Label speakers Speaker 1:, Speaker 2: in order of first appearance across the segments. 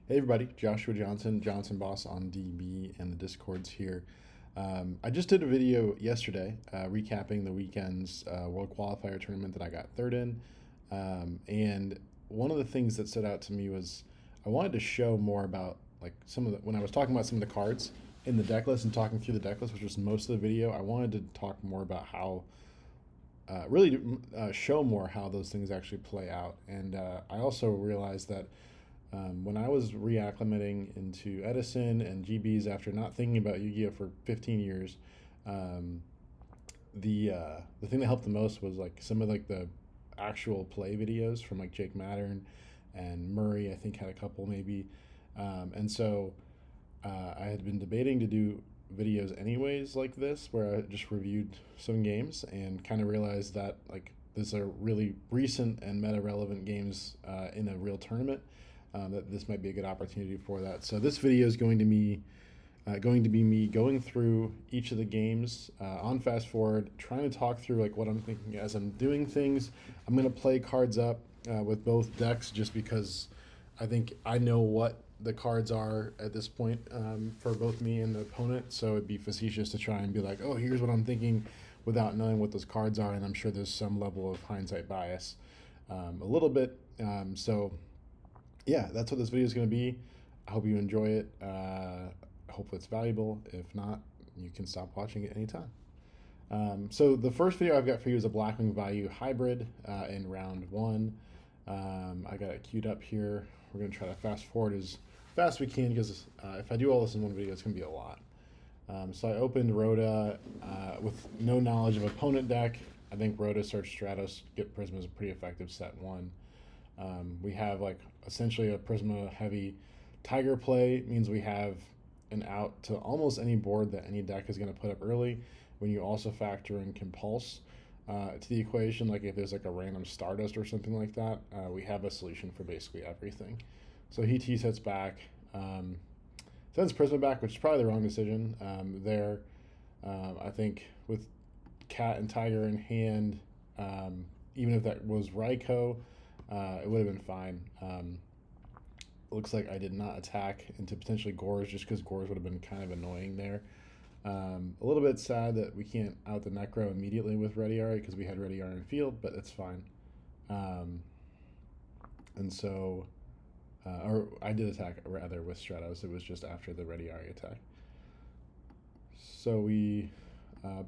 Speaker 1: Hey everybody, Joshua Johnson, JohnsonBoss on DB and the Discords here. I just did a video yesterday recapping the weekend's World Qualifier tournament that I got third in. And one of the things that stood out to me was I wanted to show more about like when I was talking about some of the cards in the deck list and talking through the deck list, which was most of the video. I wanted to talk more about how really show more how those things actually play out. And I also realized that when I was reacclimating into Edison and GBs after not thinking about Yu-Gi-Oh for 15 years, um, the thing that helped the most was like some of like the actual play videos from like Jake Mattern and Murray. I think had a couple maybe, and so I had been debating to do videos anyways like this where I just reviewed some games and kind of realized that like these are really recent and meta relevant games in a real tournament, that this might be a good opportunity for that. So this video is going to be me going through each of the games on fast forward, trying to talk through like what I'm thinking as I'm doing things. I'm going to play cards up with both decks just because I think I know what the cards are at this point for both me and the opponent. So it'd be facetious to try and be like, oh, here's what I'm thinking without knowing what those cards are. And I'm sure there's some level of hindsight bias a little bit. So yeah, that's what this video is going to be. I hope you enjoy it. Hopefully it's valuable. If not, you can stop watching it anytime. So the first video I've got for you is a Blackwing value hybrid in round one. I got it queued up here. We're going to try to fast forward as fast as we can because if I do all this in one video, it's going to be a lot. So I opened Rhoda with no knowledge of opponent deck. I think Rhoda, Search, Stratos, Get Prisma is a pretty effective set one. We have like essentially a Prisma heavy Tiger play. It means we have an out to almost any board that any deck is going to put up early. When you also factor in Compulse to the equation, like if there's like a random Stardust or something like that, we have a solution for basically everything. So he T-sets back, sends Prisma back, which is probably the wrong decision there. I think with Cat and Tiger in hand, even if that was Raikou, it would have been fine. Looks like I did not attack into potentially Gores just because Gores would have been kind of annoying there. A little bit sad that we can't out the Necro immediately with Ready Ari because we had Ready Ari in field, but it's fine. And so, or I did attack rather with Stratos. It was just after the Ready Ari attack. So we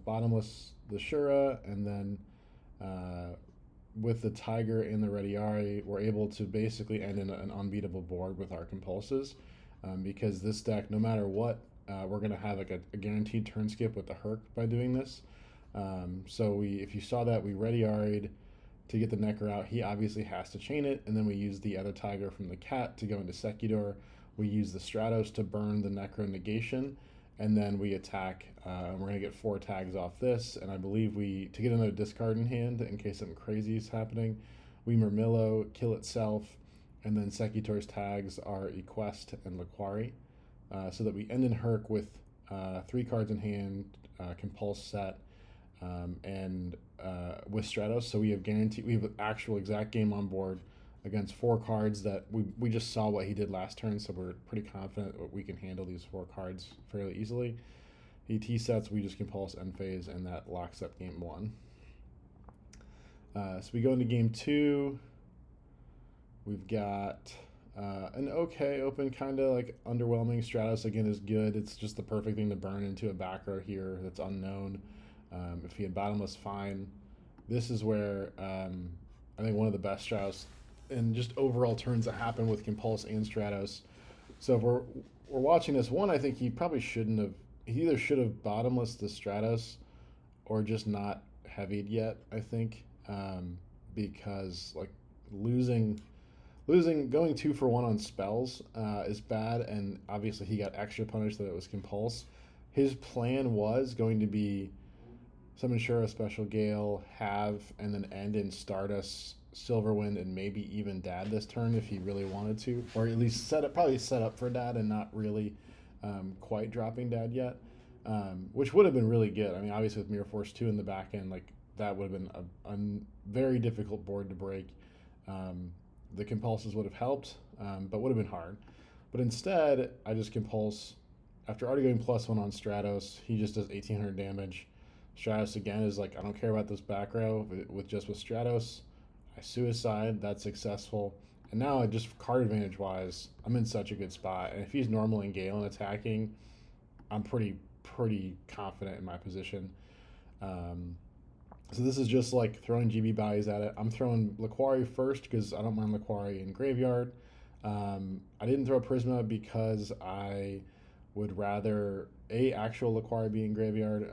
Speaker 1: bottomless the Shura, and then with the Tiger and the Ready Ari, we're able to basically end in an unbeatable board with our Compulses, because this deck, no matter what, we're going to have like a guaranteed turn skip with the Herc by doing this. So if you saw that, we Ready Ari'd to get the Necker out. He obviously has to chain it, and then we use the other Tiger from the Cat to go into Sekidor. We use the Stratos to burn the Necro negation, and then we attack. We're going to get 4 tags off this, and I believe to get another discard in hand in case something crazy is happening, we Murmillo, kill itself, and then Sekidor's tags are Equest and Laquari, so that we end in Herc with 3 cards in hand, Compulse set, and with Stratos. So we have an actual exact game on board against 4 cards that we just saw what he did last turn, so we're pretty confident that we can handle these 4 cards fairly easily. He T-sets, we just Compulse end phase, and that locks up game 1. So we go into game 2. We've got an okay open, kind of like underwhelming. Stratos again is good. It's just the perfect thing to burn into a back row here that's unknown. If he had bottomless, fine. This is where I think one of the best Stratos and just overall turns that happen with Compulse and Stratos. So if we're watching this one, I think he probably shouldn't have. He either should have bottomless the Stratos or just not heavied yet. I think because like losing going 2 for 1 on spells is bad, and obviously he got extra punished that it was Compulse. His plan was going to be summon Shura, Special Gale, have, and then end in Stardust, Silverwind, and maybe even Dad this turn if he really wanted to, or at least probably set up for Dad and not really quite dropping Dad yet, which would have been really good. I mean, obviously with Mirror Force 2 in the back end, like that would have been a very difficult board to break. The Compulses would have helped, but would have been hard. But instead, I just compulse. After already going +1 on Stratos, he just does 1800 damage. Stratos again is like, I don't care about this back row. With Stratos, I suicide. That's successful. And now, just card advantage wise, I'm in such a good spot. And if he's normal in Galen attacking, I'm pretty confident in my position. So this is just like throwing GB values at it. I'm throwing Laquari first because I don't mind Laquari in graveyard. I didn't throw Prisma because I would rather actual Laquari be in graveyard.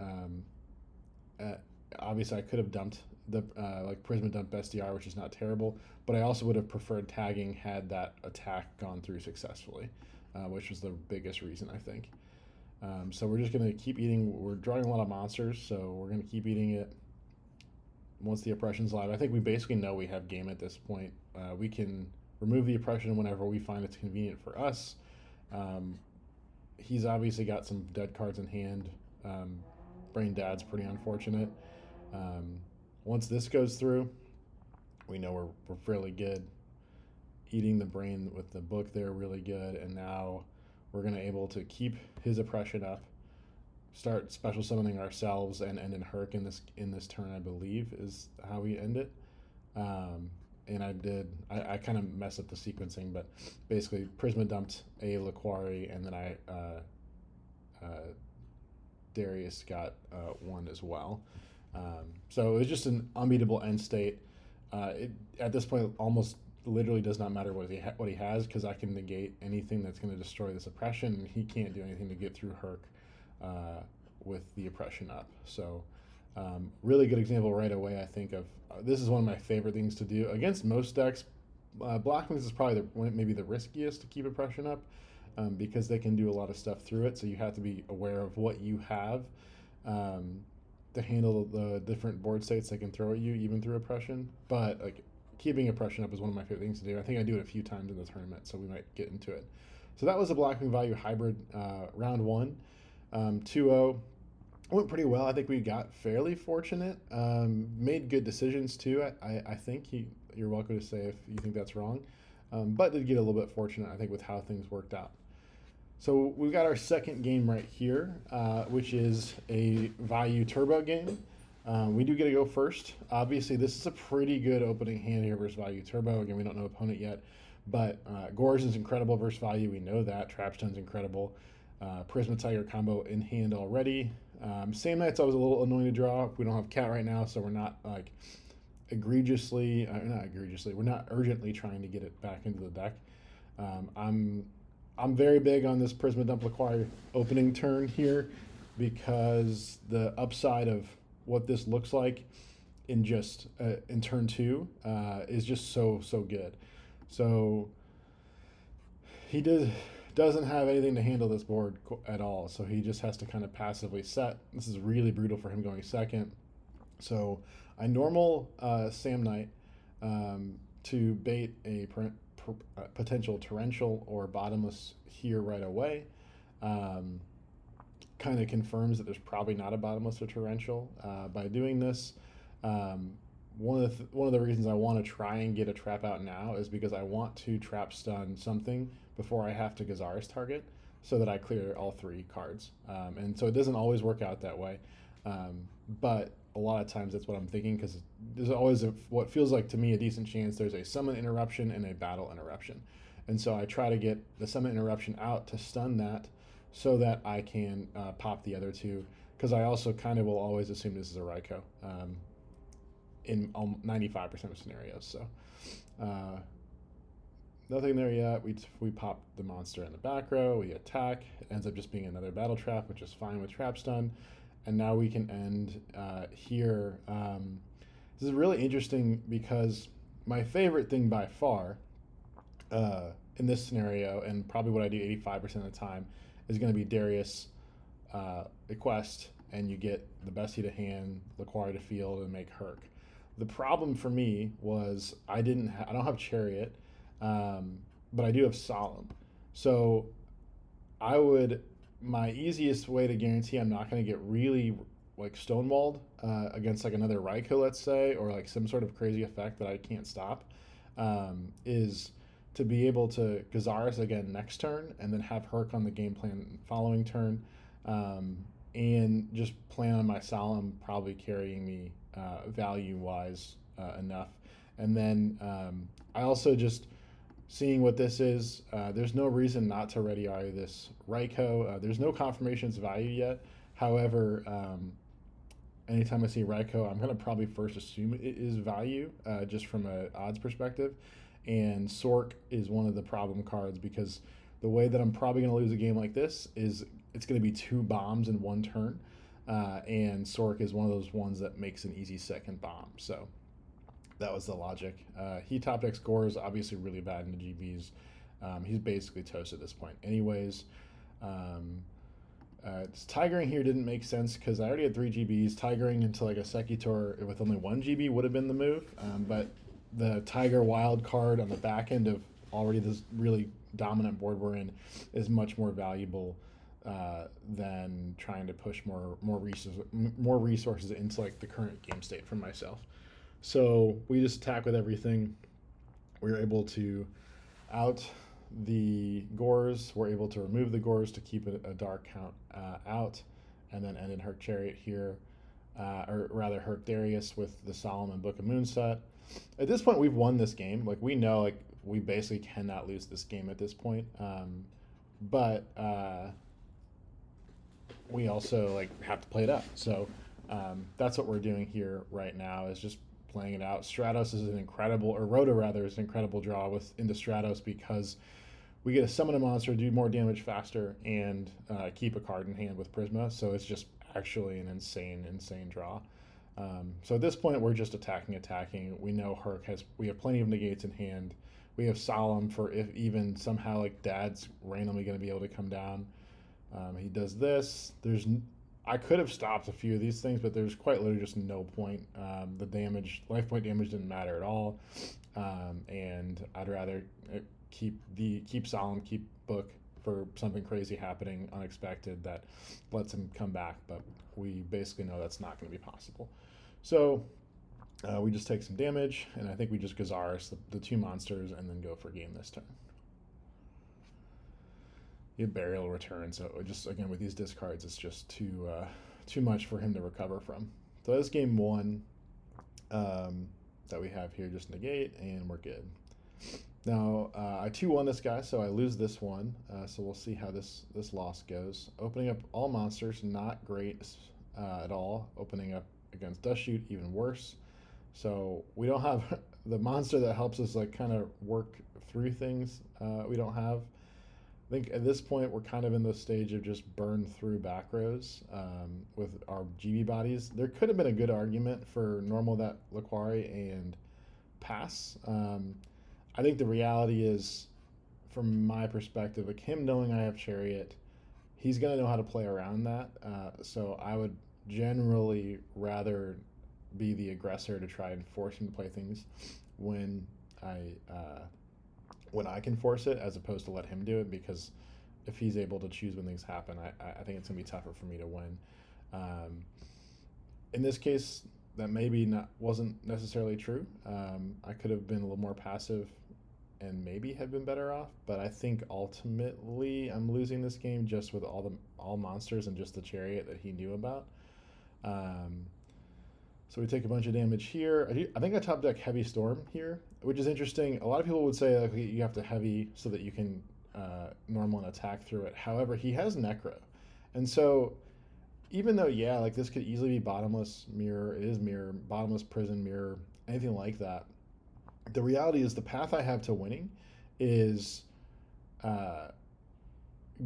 Speaker 1: Obviously, I could have dumped the like Prisma dump SDR, which is not terrible, but I also would have preferred tagging had that attack gone through successfully, which was the biggest reason, I think. So we're just going to keep eating. We're drawing a lot of monsters, so we're going to keep eating it. Once the oppression's live, I think we basically know we have game at this point. We can remove the oppression whenever we find it's convenient for us. He's obviously got some dead cards in hand. Brain Dad's pretty unfortunate. Once this goes through, we know we're fairly good. Eating the brain with the book there, really good. And now we're going to able to keep his oppression up, start special summoning ourselves, and end in Herc in this turn, I believe, is how we end it. And I kind of messed up the sequencing, but basically Prisma dumped a Laquari, and then Darius got one as well. So it was just an unbeatable end state. At this point, almost literally does not matter what he has, because I can negate anything that's going to destroy this oppression, and he can't do anything to get through Herc with the oppression up. So really good example right away, I think, of this is one of my favorite things to do against most decks. Blackwings is probably maybe the riskiest to keep oppression up, because they can do a lot of stuff through it, so you have to be aware of what you have to handle the different board states they can throw at you, even through oppression. But like, keeping oppression up is one of my favorite things to do. I think I do it a few times in the tournament, so we might get into it. So that was a Blackwing value hybrid round 1. 2-0 went pretty well. I think we got fairly fortunate. Made good decisions too. I think you're welcome to say if you think that's wrong, but did get a little bit fortunate, I think, with how things worked out. So we've got our second game right here, which is a value turbo game. We do get to go first. Obviously, this is a pretty good opening hand here versus value turbo. Again, we don't know opponent yet, but Gorgon's incredible versus value. We know that. Trapstone's incredible. Prisma Tiger combo in hand already. Same Knight's always a little annoying to draw. We don't have Cat right now, so we're not like we're not urgently trying to get it back into the deck. I'm very big on this Prisma Dump Laquari opening turn here, because the upside of what this looks like in just in turn 2 is just so good. So he doesn't have anything to handle this board at all, so he just has to kind of passively set. This is really brutal for him going second. So I normal Sam Knight to bait a potential torrential or bottomless here right away. Kind of confirms that there's probably not a bottomless or torrential by doing this. One of the reasons I want to try and get a trap out now is because I want to trap stun something before I have to Gazaris target, so that I clear all 3 cards. And so it doesn't always work out that way, but a lot of times that's what I'm thinking, because there's always what feels like to me a decent chance there's a summon interruption and a battle interruption. And so I try to get the summon interruption out to stun that, so that I can pop the other 2, because I also kind of will always assume this is a Raikou in 95% of scenarios. So nothing there yet. We pop the monster in the back row, we attack, it ends up just being another battle trap, which is fine with trap stun. And now we can end here. This is really interesting, because my favorite thing by far in this scenario, and probably what I do 85% of the time, is going to be Darius Equest, and you get the Bestie to hand, Laquari to field, and make Herc. The problem for me was I don't have Chariot, but I do have Solemn. So my easiest way to guarantee I'm not going to get really like stonewalled against like another Raikou, let's say, or like some sort of crazy effect that I can't stop, is to be able to Gazaris again next turn, and then have Herc on the game plan following turn, and just plan on my Solemn probably carrying me value wise enough. And then I also just seeing what this is. There's no reason not to ready eye this Raikou. There's no confirmations of value yet. However, anytime I see Raikou, I'm going to probably first assume it is value, just from an odds perspective. And Sork is one of the problem cards, because the way that I'm probably going to lose a game like this is it's going to be 2 bombs in 1 turn. And Sork is one of those ones that makes an easy second bomb. So that was the logic. He top deck score is obviously really bad in the GBs. He's basically toast at this point. Anyways, Tigering here didn't make sense because I already had 3 GBs. Tigering into like a Sekitor with only 1 GB would have been the move. But the Tiger wild card on the back end of already this really dominant board we're in is much more valuable than trying to push more resources into like the current game state for myself. So we just attack with everything. We're able to out the Gores. We're able to remove the Gores to keep a dark count out, and then end in Herc Chariot here, or rather Herc Darius with the Solemn and Book of Moon set. At this point, we've won this game. Like, we know, like, we basically cannot lose this game at this point. But we also like have to play it up. So that's what we're doing here right now, is just playing it out. Stratos is an incredible, or Rhoda rather, is an incredible draw into Stratos, because we get to summon a monster, do more damage faster, and keep a card in hand with Prisma. So it's just actually an insane draw. So at this point, we're just attacking. We know Herc we have plenty of negates in hand. We have Solemn for if even somehow like Dad's randomly going to be able to come down. He does this. I could have stopped a few of these things, but there's quite literally just no point. The life point damage didn't matter at all, and I'd rather keep Solemn, keep Book for something crazy happening, unexpected, that lets him come back. But we basically know that's not going to be possible. So we just take some damage, and I think we just Gazaris the 2 monsters and then go for game this turn. You have Burial Return, so it just, again, with these discards, it's just too much for him to recover from. So that's game 1 that we have here, just negate, and we're good. Now, I 2-1 this guy, so I lose this one, so we'll see how this loss goes. Opening up all monsters, not great at all. Opening up against Dust Shoot, even worse. So we don't have the monster that helps us like kind of work through things. We don't have. I think at this point we're kind of in the stage of just burn through back rows with our GB bodies. There could have been a good argument for normal that Laquari and pass. I think the reality is, from my perspective, like him knowing I have Chariot, he's going to know how to play around that. So I would generally rather be the aggressor to try and force him to play things when I can force it, as opposed to let him do it, because if he's able to choose when things happen, I think it's going to be tougher for me to win. In this case, that maybe wasn't necessarily true. I could have been a little more passive and maybe have been better off, but I think ultimately I'm losing this game just with all monsters and just the Chariot that he knew about. So we take a bunch of damage here. I think I top deck Heavy Storm here, which is interesting. A lot of people would say like, you have to heavy so that you can normal and attack through it. However, he has Necro. And so even though, yeah, like this could easily be Bottomless Mirror, it is Mirror, Bottomless Prison Mirror, anything like that, the reality is the path I have to winning is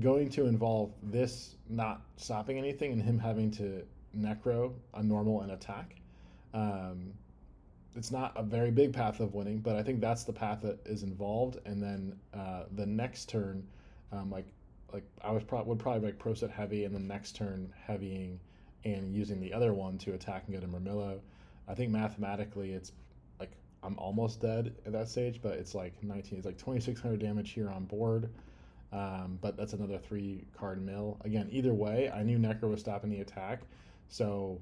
Speaker 1: going to involve this not stopping anything and him having to Necro a normal and attack. It's not a very big path of winning, but I think that's the path that is involved. And then the next turn, like I would probably like pro set heavy, and the next turn heavying and using the other one to attack and get a Murmillo. I think mathematically it's like I'm almost dead at that stage, but it's like 2600 damage here on board. But that's another 3-card mill. Again, either way, I knew Necro was stopping the attack, so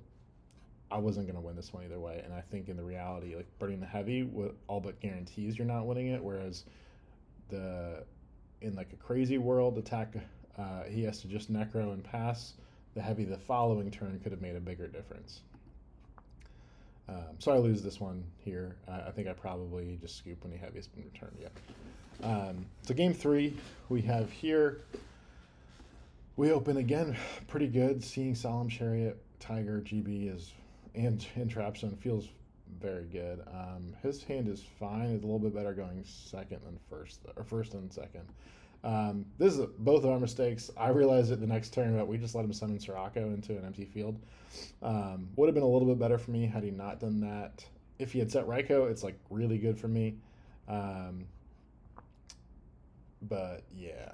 Speaker 1: I wasn't going to win this one either way. And I think in the reality, like burning the heavy all but guarantees you're not winning it, whereas in like a crazy world attack, he has to just necro and pass. The heavy the following turn could have made a bigger difference. So I lose this one here. I think I probably just scoop when the heavy has been returned yet. So game 3 we have here. We open again pretty good. Seeing Solemn Chariot, Tiger, GB and Trapstone feels very good. His hand is fine. It's a little bit better going second than first, or first than second. This is both of our mistakes. I realized it the next turn, but we just let him summon Sirocco into an empty field. Would have been a little bit better for me had he not done that. If he had set Raikou, it's like really good for me. But yeah,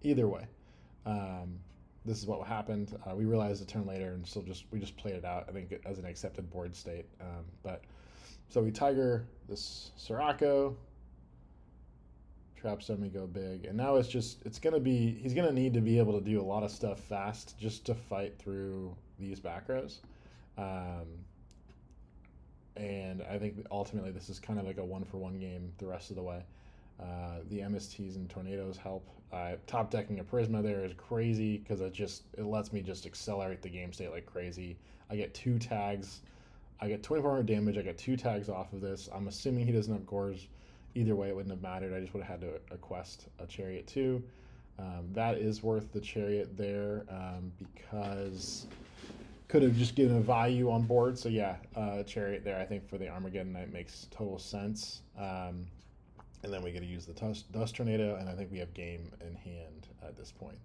Speaker 1: either way, this is what happened. We realized a turn later, and we just played it out, I think, as an accepted board state. So we Tiger this Sirocco, Trapstone, we go big, and now he's gonna need to be able to do a lot of stuff fast just to fight through these back rows. And I think ultimately this is kind of like a 1-for-1 game the rest of the way. The MSTs and Tornadoes help. Top decking a Prisma there is crazy because it lets me just accelerate the game state like crazy. I get 2 tags. I get 2400 damage. I get 2 tags off of this. I'm assuming he doesn't have Gores. Either way, it wouldn't have mattered. I just would have had to quest a Chariot too. That is worth the Chariot there because could have just given a value on board. So yeah, Chariot there I think for the Armageddon Knight makes total sense. And then we get to use the Dust Tornado, and I think we have game in hand at this point.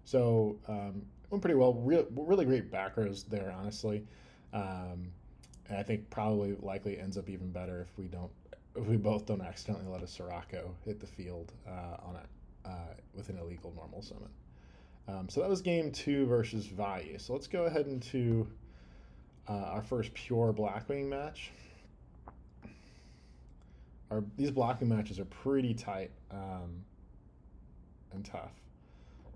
Speaker 1: So went pretty well. Really great back rows there, honestly. And I think probably likely ends up even better if we both don't accidentally let a Sirocco hit the field with an illegal normal summon. So that was game 2 versus Value. So let's go ahead into our first pure Blackwing match. These Blackwing matches are pretty tight and tough.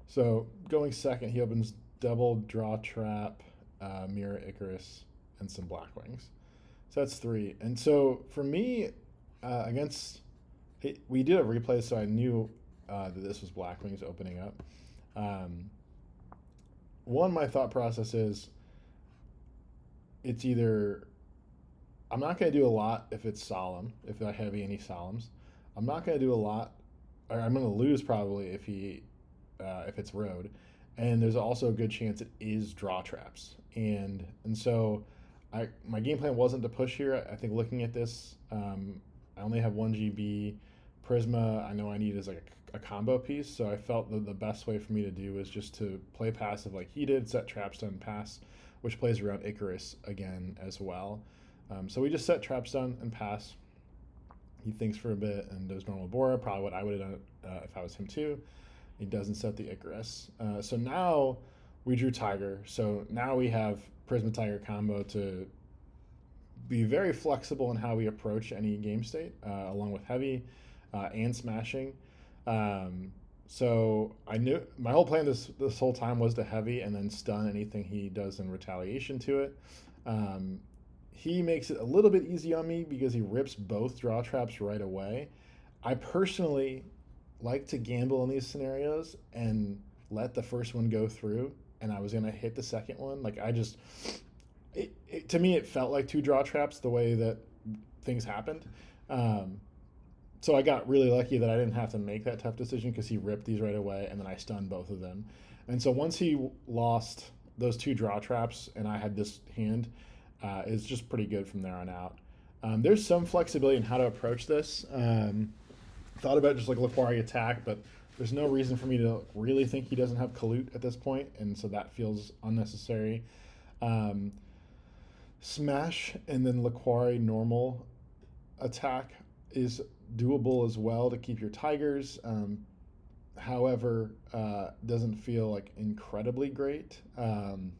Speaker 1: So going second, he opens double Draw Trap, Mirror Icarus, and some Blackwings. So that's 3. And so for me, we did a replay, so I knew that this was Blackwings opening up. My thought process is it's either I'm not going to do a lot if it's Solemn, if I have any Solemns. I'm not going to do a lot, or I'm going to lose probably if it's Road. And there's also a good chance it is Draw Traps. And so my game plan wasn't to push here. I think looking at this, I only have 1 GB. Prisma I know I need as like a combo piece, so I felt that the best way for me to do was just to play passive like he did, set Trapstone, pass, which plays around Icarus again as well. So we just set Trapstone and pass. He thinks for a bit and does normal Bora, probably what I would have done if I was him too. He doesn't set the Icarus. So now we drew Tiger. So now we have Prisma Tiger combo to be very flexible in how we approach any game state, along with heavy and smashing. So I knew my whole plan this whole time was to heavy and then stun anything he does in retaliation to it. He makes it a little bit easy on me because he rips both Draw Traps right away. I personally like to gamble in these scenarios and let the first one go through, and I was going to hit the second one. Like to me, it felt like 2 Draw Traps the way that things happened. So I got really lucky that I didn't have to make that tough decision because he ripped these right away, and then I stunned both of them. And so once he lost those 2 Draw Traps and I had this hand, it's just pretty good from there on out. There's some flexibility in how to approach this. Thought about just like Laquari attack, but there's no reason for me to really think he doesn't have Kalut at this point, and so that feels unnecessary. Smash and then Laquari normal attack is doable as well to keep your Tigers. However, doesn't feel like incredibly great. And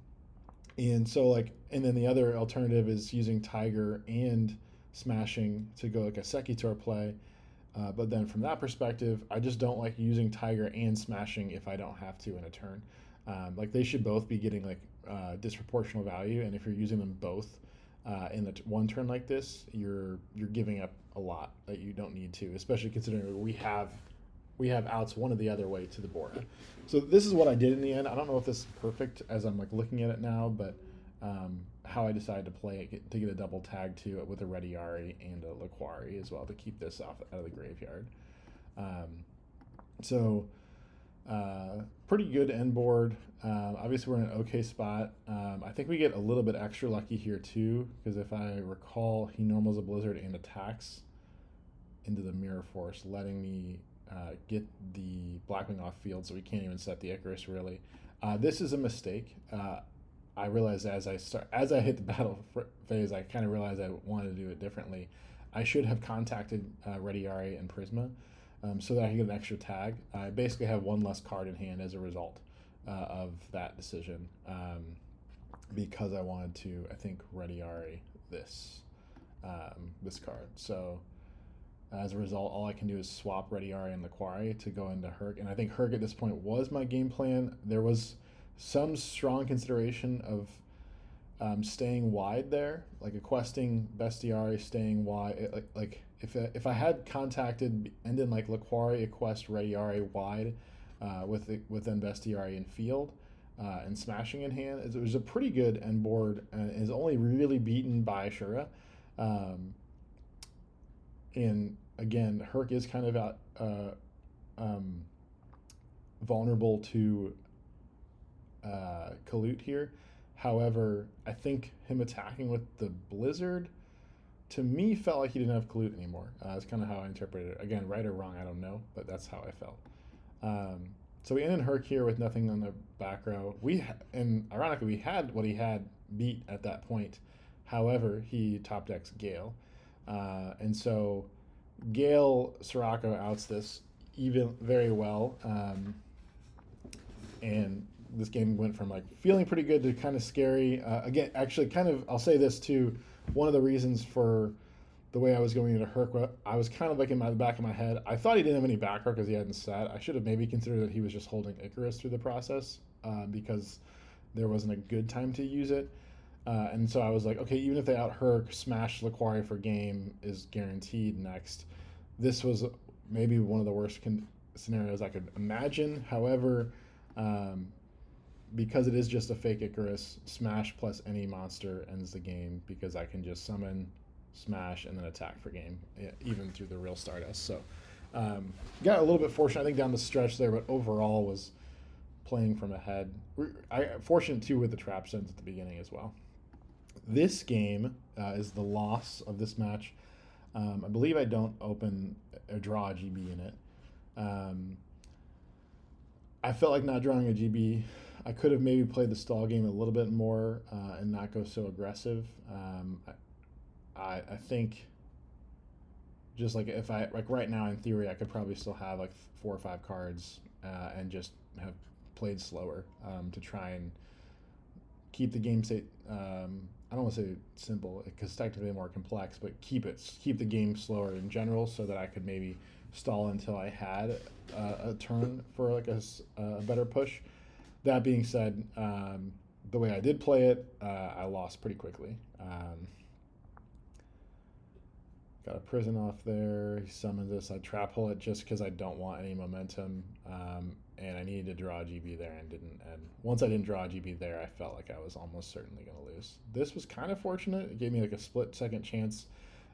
Speaker 1: then the other alternative is using Tiger and smashing to go like a Sekitor play. But then from that perspective, I just don't like using Tiger and smashing if I don't have to in a turn. Like they should both be getting like disproportional value, and if you're using them both in one turn like this, you're giving up a lot that you don't need to, especially considering we have outs one or the other way to the board. So this is what I did in the end. I don't know if this is perfect as I'm like looking at it now, but how I decided to play it to get a double tag to it with a Rediari and a Laquari as well to keep this out of the graveyard. So pretty good end board. Obviously, we're in an okay spot. I think we get a little bit extra lucky here too, because if I recall, he normals a Blizzard and attacks into the Mirror Force, letting me get the Blackwing off field, so we can't even set the Icarus really. This is a mistake. I realized as I hit the battle phase, I kind of realized I wanted to do it differently. I should have contacted Rediari and Prisma so that I could get an extra tag. I basically have one less card in hand as a result of that decision because I wanted to, I think, Rediari this card. So as a result, all I can do is swap Rediari and Laquari to go into Herc, and I think Herc at this point was my game plan. There was some strong consideration of staying wide there, like questing Bestiari, staying wide. Like if I had contacted and then like Laquari, quest Rediari wide with then Bestiari in field and smashing in hand, it was a pretty good end board and is only really beaten by Ashura. And again, Herc is kind of out vulnerable to Kalut here. However, I think him attacking with the Blizzard, to me, felt like he didn't have Kalut anymore. That's kind of how I interpreted it. Again, right or wrong, I don't know, but that's how I felt. So we ended Herc here with nothing on the back row. And ironically, we had what he had beat at that point. However, he top decks Gale. And so Gale Sirocco outs this even very well. And this game went from like feeling pretty good to kind of scary. Again, actually, kind of, I'll say this too. One of the reasons for the way I was going into Herc, I was kind of like in the back of my head, I thought he didn't have any back row because he hadn't sat. I should have maybe considered that he was just holding Icarus through the process because there wasn't a good time to use it. And so I was like, okay, even if they out Herc, smash Laquari for game is guaranteed next. This was maybe one of the worst scenarios I could imagine. However, because it is just a fake Icarus, smash plus any monster ends the game because I can just summon, smash, and then attack for game, even through the real Stardust. So got a little bit fortunate, I think, down the stretch there, but overall was playing from ahead. Fortunate, too, with the trap sense at the beginning as well. This game is the loss of this match. I believe I don't open or draw a GB in it. I felt like not drawing a GB. I could have maybe played the stall game a little bit more and not go so aggressive. I think just like if I like right now in theory I could probably still have like 4 or 5 cards and just have played slower to try and keep the game state. I don't want to say simple because technically more complex, but keep the game slower in general so that I could maybe stall until I had a turn for like a better push. That being said, the way I did play it, I lost pretty quickly. Got a prison off there. He summons this. I trap hole it just because I don't want any momentum, and I needed to draw a GB there and didn't. And once I didn't draw a GB there, I felt like I was almost certainly going to lose. This was kind of fortunate. It gave me like a split-second chance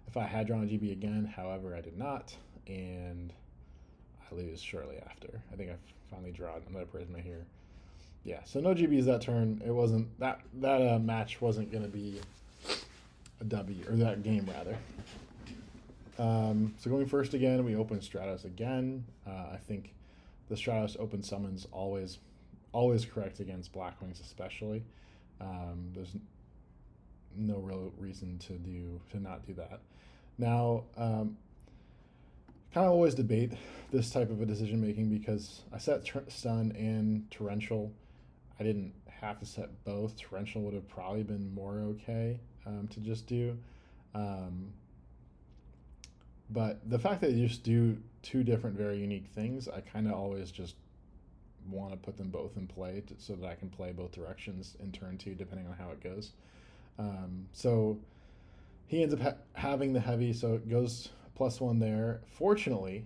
Speaker 1: if I had drawn a GB again. However, I did not, and I lose shortly after. I think I finally draw another Prisma here. Yeah, so no GBs that turn. It wasn't that match wasn't going to be a W, or that game rather. So going first again, we open Stratos again. I think the Stratos open summons always correct against Blackwings especially. There's no real reason to not do that. Now, kind of always debate this type of a decision making because I set stun and torrential. I didn't have to set both. Torrential would have probably been more okay to just do. But the fact that you just do 2 different very unique things, I kind of always just want to put them both in play so that I can play both directions in turn 2 depending on how it goes. So he ends up having the heavy, so it goes +1 there. Fortunately,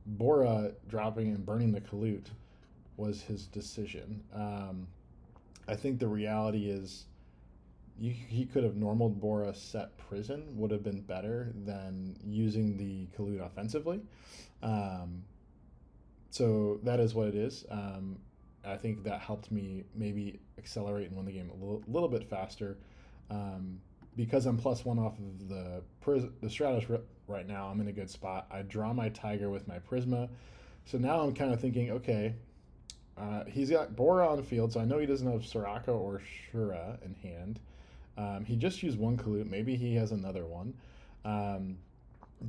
Speaker 1: Bora dropping and burning the Kalut was his decision. I think the reality is he could have normaled Bora set prison, would have been better than using the Kalut offensively. So that is what it is. I think that helped me maybe accelerate and win the game a little bit faster. Because I'm +1 off of the Stratos right now, I'm in a good spot. I draw my Tiger with my Prisma. So now I'm kind of thinking, okay, he's got Bora on field, so I know he doesn't have Soraka or Shura in hand. He just used one Kalut. Maybe he has another one.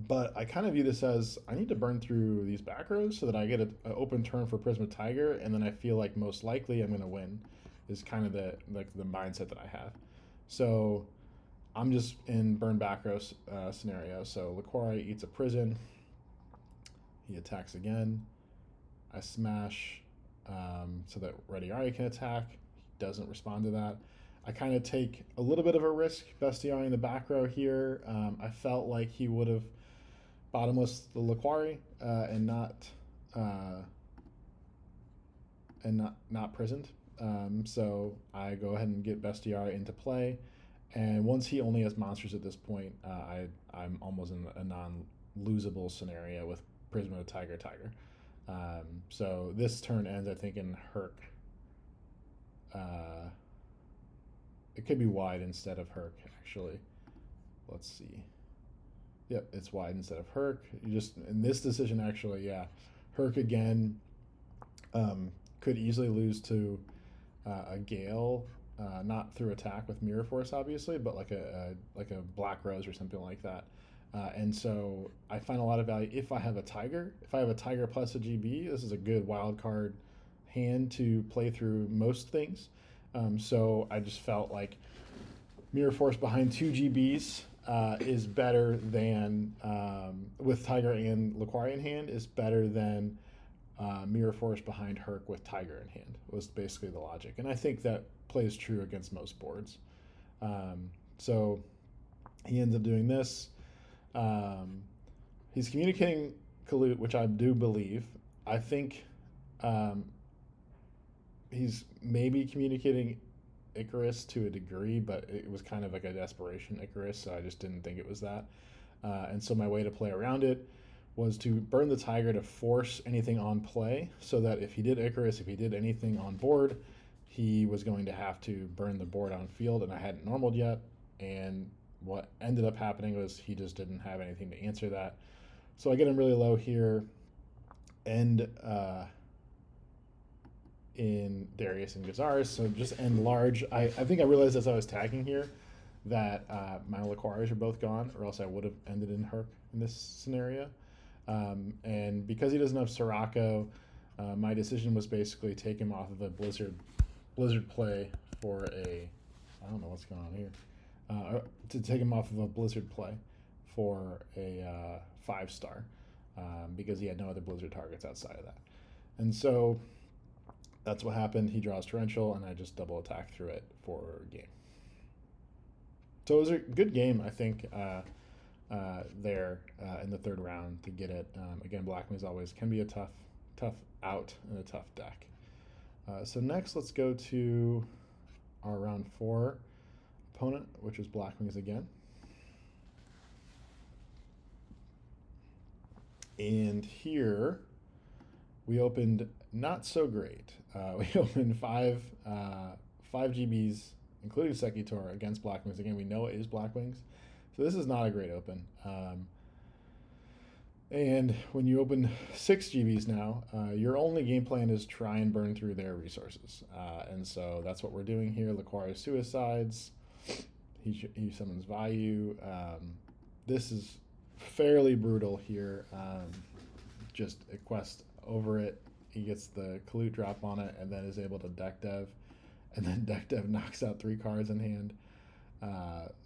Speaker 1: But I kind of view this as I need to burn through these back rows so that I get an open turn for Prisma Tiger, and then I feel like most likely I'm going to win. Is kind of the mindset that I have. So I'm just in burn back row scenario. So Laquari eats a prison. He attacks again. I smash so that Rediari can attack. He doesn't respond to that. I kind of take a little bit of a risk, Bestiari in the back row here. I felt like he would have bottomless the Laquari and not prisoned. So I go ahead and get Bestiari into play. And once he only has monsters at this point, I'm almost in a non-losable scenario with Prisma Tiger. So this turn ends, I think, in Herc. It could be wide instead of Herc, actually. Let's see. Yep, it's wide instead of Herc. You just in this decision, actually, yeah, Herc again could easily lose to a Gale. Not through attack with Mirror Force, obviously, but like a Black Rose or something like that. And so I find a lot of value if I have a Tiger. If I have a Tiger plus a GB, this is a good wild card hand to play through most things. So I just felt like Mirror Force behind 2 GBs is better than, with Tiger and Laquari in hand, is better than Mirror Force behind Herc with Tiger in hand, was basically the logic. And I think that plays true against most boards. So he ends up doing this. He's communicating Kalut, which I do believe. I think he's maybe communicating Icarus to a degree, but it was kind of like a desperation Icarus, so I just didn't think it was that. And so my way to play around it was to burn the Tiger to force anything on play, so that if he did Icarus, if he did anything on board, he was going to have to burn the board on field, and I hadn't normaled yet. And what ended up happening was he just didn't have anything to answer that. So I get him really low here, and in Darius and Gazaris, so just end large. I think I realized as I was tagging here that my Laquaris are both gone, or else I would have ended in Herc in this scenario. And because he doesn't have Soraka, my decision was basically take him off of a Blizzard play for a, I don't know what's going on here, to take him off of a Blizzard play for a 5-star, because he had no other Blizzard targets outside of that. And so that's what happened. He draws Torrential, and I just double attack through it for game. So it was a good game, I think, there in the third round to get it. Again, Blackwing as always can be a tough out and a tough deck. So next, let's go to our round 4 opponent, which is Blackwings again. And here we opened not so great. We opened 5 GBs, including Sekitor, against Blackwings. Again, we know it is Blackwings, so this is not a great open. And when you open 6 GBs now, your only game plan is try and burn through their resources. And so that's what we're doing here. Laquari suicides. He summons Vayu. This is fairly brutal here. Just a quest over it. He gets the Kalut drop on it and then is able to deck dev. And then deck dev knocks out 3 cards in hand.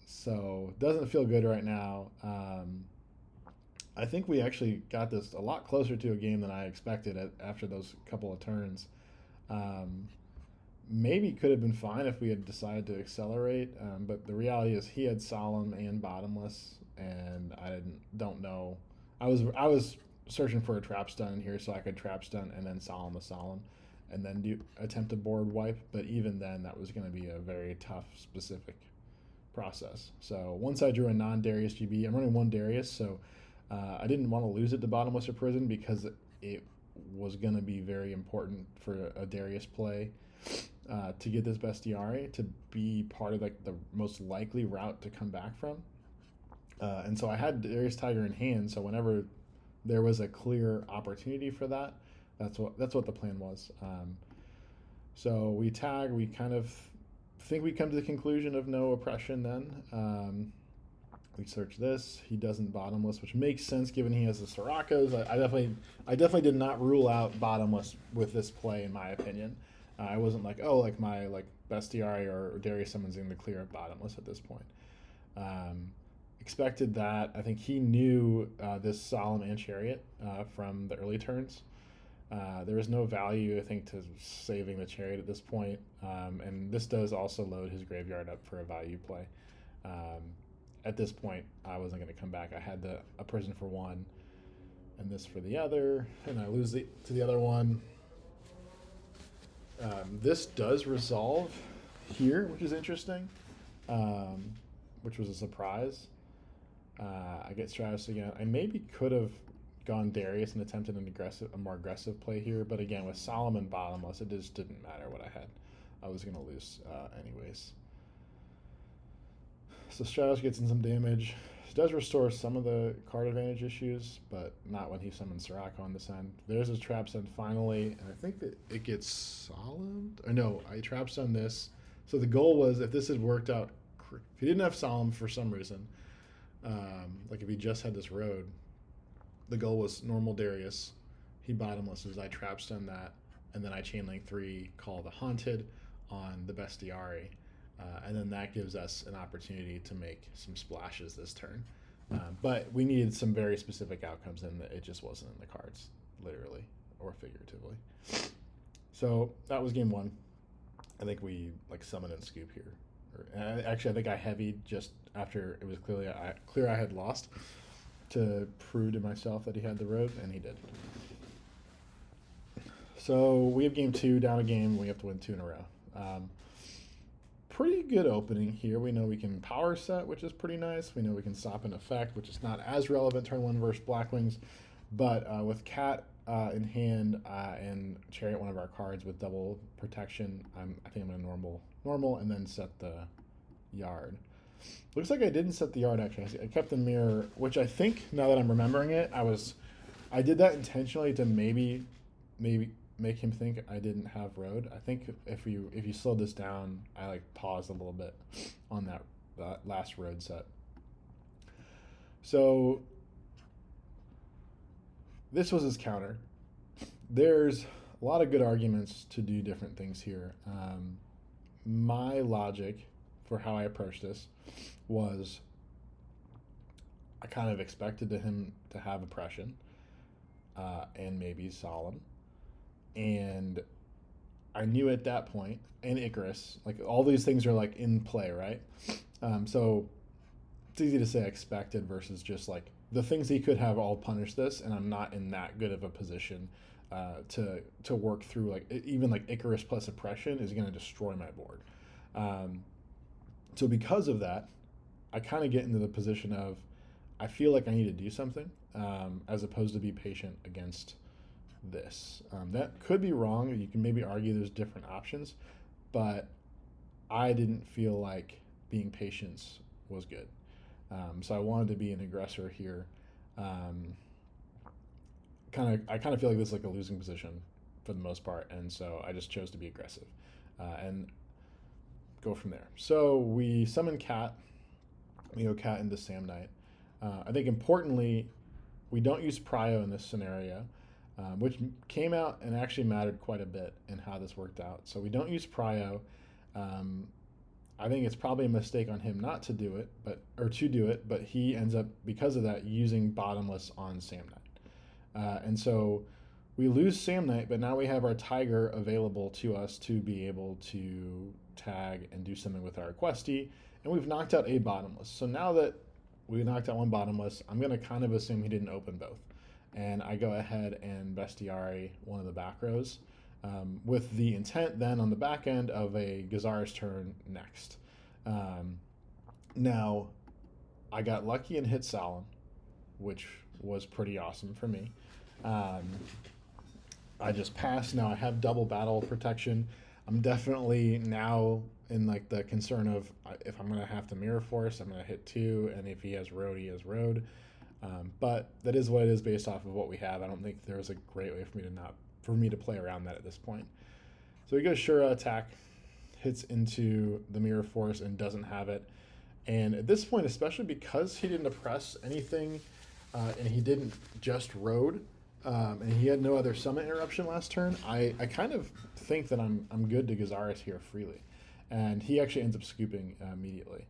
Speaker 1: So doesn't feel good right now. I think we actually got this a lot closer to a game than I expected after those couple of turns. maybe could have been fine if we had decided to accelerate, but the reality is he had solemn and bottomless, and don't know. I was searching for a trap stun in here so I could trap stun and then solemn a solemn, and then do attempt a board wipe. But even then, that was going to be a very tough specific process. So once I drew a non-Darius GB, I'm running one Darius, so I didn't want to lose it to bottomless or prison because it was going to be very important for a Darius play to get this bestiary to be part of like the most likely route to come back from. And so I had Darius Tiger in hand, so whenever there was a clear opportunity for that, that's what the plan was. So we tag, we kind of think we come to the conclusion of no oppression then. We search this. He doesn't bottomless, which makes sense given he has the Sirocco's. I definitely did not rule out bottomless with this play, in my opinion. I wasn't like, oh, like my bestiary or Darius summons in the clear of bottomless at this point. Expected that. I think he knew this Solemn and Chariot from the early turns. There was no value, I think, to saving the Chariot at this point. And this does also load his graveyard up for a value play. At this point, I wasn't going to come back. I had a prison for one and this for the other, and I lose to the other one. This does resolve here, which is interesting, which was a surprise. I get Stratus again. I maybe could have gone Darius and attempted a more aggressive play here, but again, with Solomon bottomless, it just didn't matter what I had. I was going to lose anyways. So Stratos gets in some damage. It does restore some of the card advantage issues, but not when he summons Sirocco on this end. There's his trap stun finally, and I think that it gets solemn. Or no, I trap stun this. So the goal was, if this had worked out, if he didn't have solemn for some reason, like if he just had this road, the goal was normal Darius. He bottomlesses, I trap stun that, and then I chain link 3, call the Haunted on the Bestiari. And then that gives us an opportunity to make some splashes this turn. But we needed some very specific outcomes, and it just wasn't in the cards, literally or figuratively. So that was game one. I think we summon and scoop here. Actually, I think I heavied just after it was clear I had lost to prove to myself that he had the road, and he did. So we have game two, down a game. We have to win 2 in a row. Pretty good opening here. We know we can power set, which is pretty nice. We know we can stop an effect, which is not as relevant turn 1 versus Blackwings. But with Cat in hand and Chariot, one of our cards with double protection, I think I'm going to normal and then set the yard. Looks like I didn't set the yard, actually. I kept the mirror, which I think, now that I'm remembering it, I did that intentionally to maybe make him think I didn't have road. I think if you slowed this down, I paused a little bit on that last road set. So this was his counter. There's a lot of good arguments to do different things here. My logic for how I approached this was I kind of expected him to have oppression and maybe solemn. And I knew at that point, and Icarus, all these things are in play, right? So it's easy to say expected versus just the things he could have all punish this, and I'm not in that good of a position to work through even Icarus plus oppression is going to destroy my board. So because of that, I kind of get into the position of I feel like I need to do something as opposed to be patient against this. That could be wrong. You can maybe argue there's different options, but I didn't feel like being patient was good. So I wanted to be an aggressor here. I kind of feel like this is a losing position for the most part, and so I just chose to be aggressive and go from there. So we summon Cat. We go Cat into Sam Knight. I think importantly, we don't use Prio in this scenario. Which came out and actually mattered quite a bit in how this worked out. So we don't use Prio. I think it's probably a mistake on him not to do it, but he ends up, because of that, using bottomless on Sam Knight. And so We lose Sam Knight, but now we have our Tiger available to us to be able to tag and do something with our Questy, and we've knocked out a bottomless. So now that we knocked out one bottomless, I'm going to kind of assume he didn't open both. And I go ahead and bestiary one of the back rows with the intent then on the back end of a Gazara's turn next. Now, I got lucky and hit Salin, which was pretty awesome for me. I just passed. Now I have double battle protection. I'm definitely now in like the concern of if I'm going to have to Mirror Force, I'm going to hit 2, and if he has Road, he has Road. But that is what it is based off of what we have. I don't think there's a great way for me to play around that at this point. So he goes Shura attack, hits into the Mirror Force and doesn't have it. And at this point, especially because he didn't oppress anything and he didn't just Road, and he had no other summon interruption last turn, I kind of think that I'm good to Gazara's here freely. And he actually ends up scooping immediately.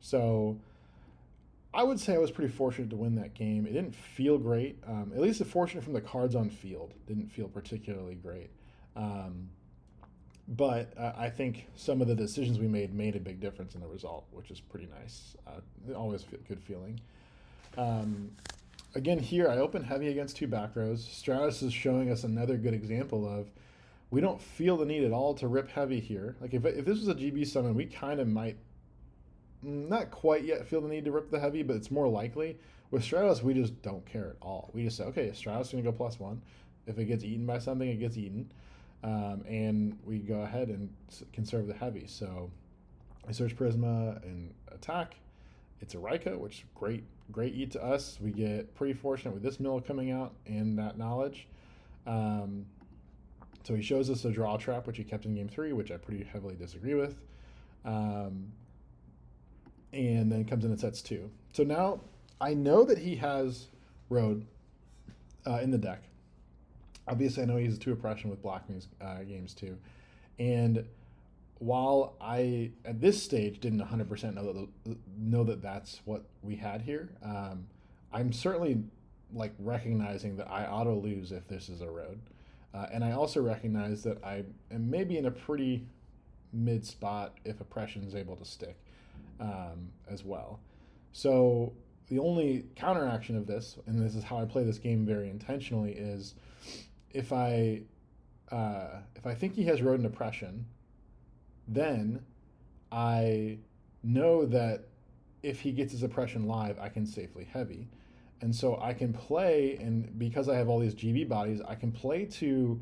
Speaker 1: So I would say I was pretty fortunate to win that game. It didn't feel great. At least the fortunate from the cards on field didn't feel particularly great. But I think some of the decisions we made a big difference in the result, which is pretty nice. Always good feeling. Again, here I open heavy against 2 back rows. Stratus is showing us another good example of we don't feel the need at all to rip heavy here. Like if this was a GB summon, we kind of might not quite yet feel the need to rip the heavy, but it's more likely. With Stratos, we just don't care at all. We just say, okay, Stratos is going to go +1. If it gets eaten by something, it gets eaten. And we go ahead and conserve the heavy. So I search Prisma and attack. It's a Rika, which is great eat to us. We get pretty fortunate with this mill coming out and that knowledge. So he shows us a draw trap, which he kept in game 3, which I pretty heavily disagree with. And then comes in and sets 2. So now I know that he has Road in the deck. Obviously, I know he has 2 oppression with Blackwing's games too. And while I, at this stage, didn't 100% know that that's what we had here, I'm certainly like recognizing that I auto lose if this is a Road. And I also recognize that I am maybe in a pretty mid spot if oppression is able to stick as well. So the only counteraction of this, and this is how I play this game very intentionally, is if I think he has Rodent Oppression, then I know that if he gets his oppression live, I can safely heavy. And so I can play, and because I have all these GB bodies, I can play to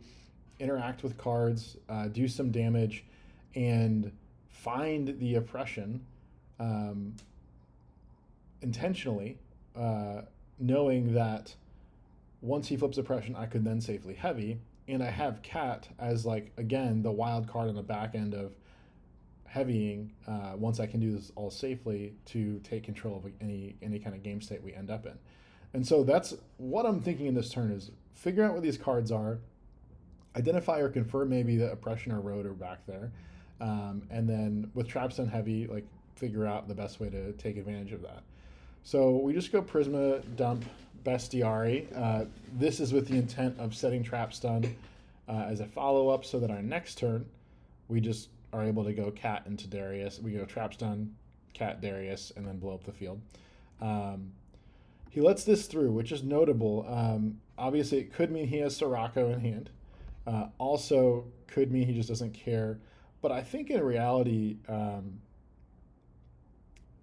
Speaker 1: interact with cards, do some damage, and find the oppression intentionally, knowing that once he flips oppression, I could then safely heavy. And I have Cat as, like, again, the wild card on the back end of heavying once I can do this all safely to take control of any kind of game state we end up in. And so that's what I'm thinking in this turn, is figure out what these cards are, identify or confirm maybe the oppression or road are back there, and then with traps on heavy, like, figure out the best way to take advantage of that. So we just go Prisma, dump, Bestiari. This is with the intent of setting trap stun as a follow-up, so that our next turn we just are able to go Cat into Darius. We go trap stun, Cat, Darius, and then blow up the field. He lets this through, which is notable. Obviously, it could mean he has Sirocco in hand. Also, could mean he just doesn't care. But I think in reality,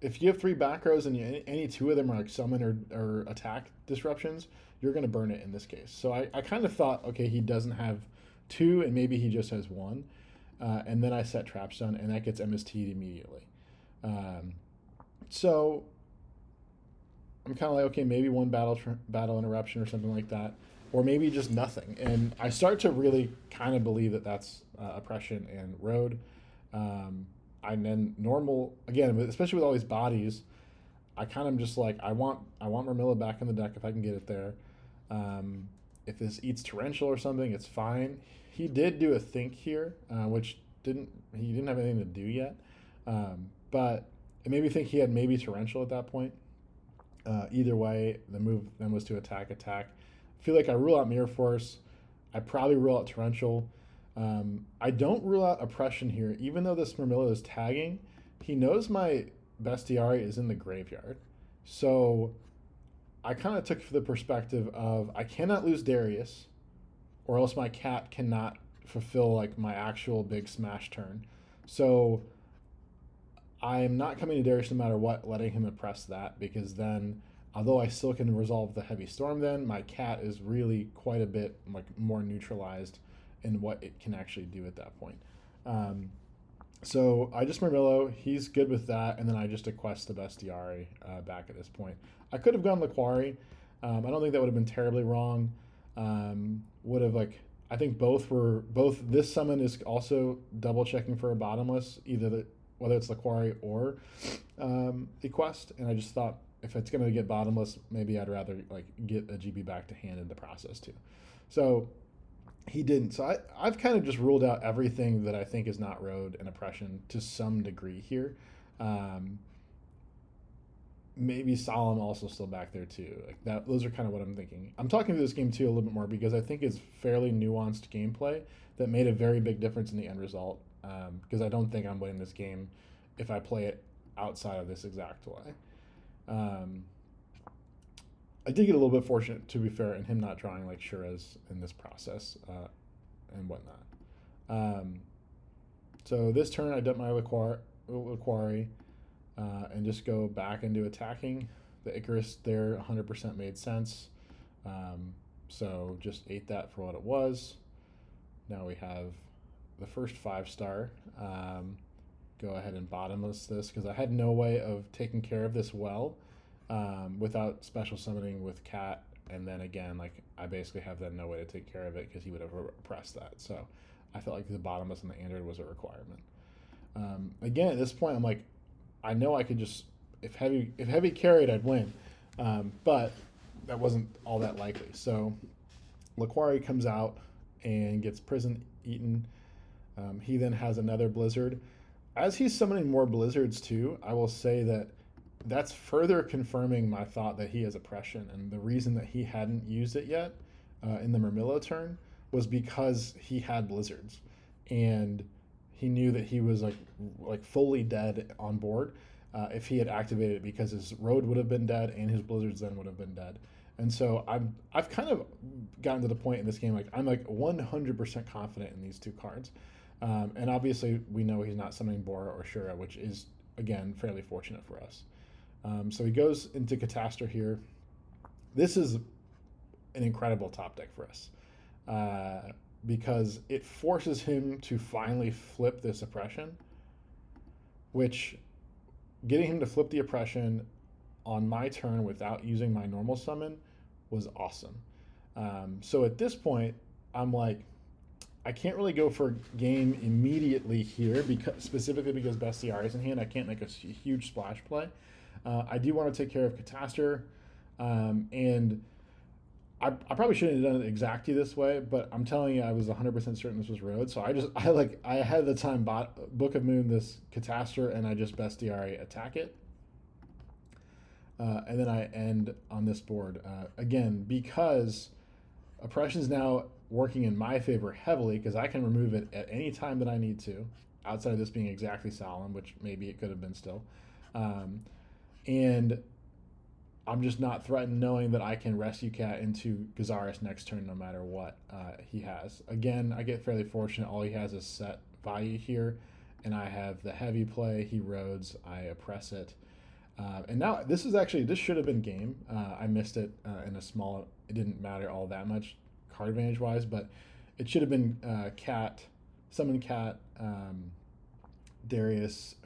Speaker 1: if you have 3 back rows and any 2 of them are like summon or attack disruptions, you're going to burn it in this case. So I kind of thought, okay, he doesn't have 2 and maybe he just has 1. And then I set trap stun, and that gets MST'd immediately. So I'm kind of like, okay, maybe 1 battle interruption or something like that, or maybe just nothing. And I start to really kind of believe that that's oppression and road. And then normal, again, especially with all these bodies, I kind of just like, I want Marmilla back in the deck if I can get it there. If this eats Torrential or something, it's fine. He did do a think here, which he didn't have anything to do yet. But it made me think he had maybe Torrential at that point. Either way, the move then was to attack. I feel like I rule out Mirror Force. I probably rule out Torrential. I don't rule out Oppression here, even though this Murmillo is tagging. He knows my Bestiary is in the graveyard. So I kind of took the perspective of I cannot lose Darius, or else my cat cannot fulfill like my actual big smash turn. So I am not coming to Darius no matter what, letting him oppress that, because then, although I still can resolve the heavy storm, then my cat is really quite a bit like more neutralized in what it can actually do at that point. So I just Murmillo, he's good with that, and then I just Equest the Bestiary back at this point. I could have gone Laquari. I don't think that would have been terribly wrong. Would have like I think both this summon is also double checking for a bottomless, whether it's Laquari or Equest, and I just thought if it's gonna get bottomless, maybe I'd rather like get a GB back to hand in the process too. So he didn't. So I've kind of just ruled out everything that I think is not road and oppression to some degree here. Maybe Solemn also still back there too. Like that, those are kind of what I'm thinking. I'm talking through this game too a little bit more because I think it's fairly nuanced gameplay that made a very big difference in the end result. Because I don't think I'm winning this game if I play it outside of this exact way. I did get a little bit fortunate, to be fair, in him not drawing like Shura's in this process and whatnot. So this turn I dump my Laquari and just go back into attacking. The Icarus there 100% made sense. So just ate that for what it was. Now we have the first 5-star. Go ahead and bottomless this because I had no way of taking care of this well. Without special summoning with Cat, and then again, like I basically have then no way to take care of it because he would have oppressed that. So I felt like the bottomless and the Android was a requirement. Again, at this point, I'm like, I know I could just if heavy carried, I'd win, but that wasn't all that likely. So Laquari comes out and gets prison eaten. He then has another Blizzard. As he's summoning more Blizzards too, I will say that that's further confirming my thought that he has oppression, and the reason that he hadn't used it yet in the Murmillo turn was because he had Blizzards, and he knew that he was like fully dead on board if he had activated it, because his Road would have been dead and his Blizzards then would have been dead. And so I've kind of gotten to the point in this game like I'm like 100% confident in these two cards, and obviously we know he's not summoning Bora or Shura, which is again fairly fortunate for us. So he goes into Catastrophe here. This is an incredible top deck for us because it forces him to finally flip this oppression, which getting him to flip the oppression on my turn without using my normal summon was awesome. So at this point, I'm like, I can't really go for game immediately here specifically because Bestiary is in hand. I can't make a huge splash play. I do want to take care of Catastrophe, and I probably shouldn't have done it exactly this way, but I'm telling you, I was 100% certain this was Road. So I had the time Book of Moon this Catastrophe, and I just Bestiary attack it, and then I end on this board again because Oppression is now working in my favor heavily because I can remove it at any time that I need to, outside of this being exactly Solemn, which maybe it could have been still. And I'm just not threatened knowing that I can rescue Cat into Gazaris next turn no matter what he has. Again, I get fairly fortunate. All he has is set value here, and I have the heavy play. He roads, I oppress it. And now this should have been game. I missed it in a small, it didn't matter all that much card advantage wise, but it should have been Cat, summon Cat, Darius,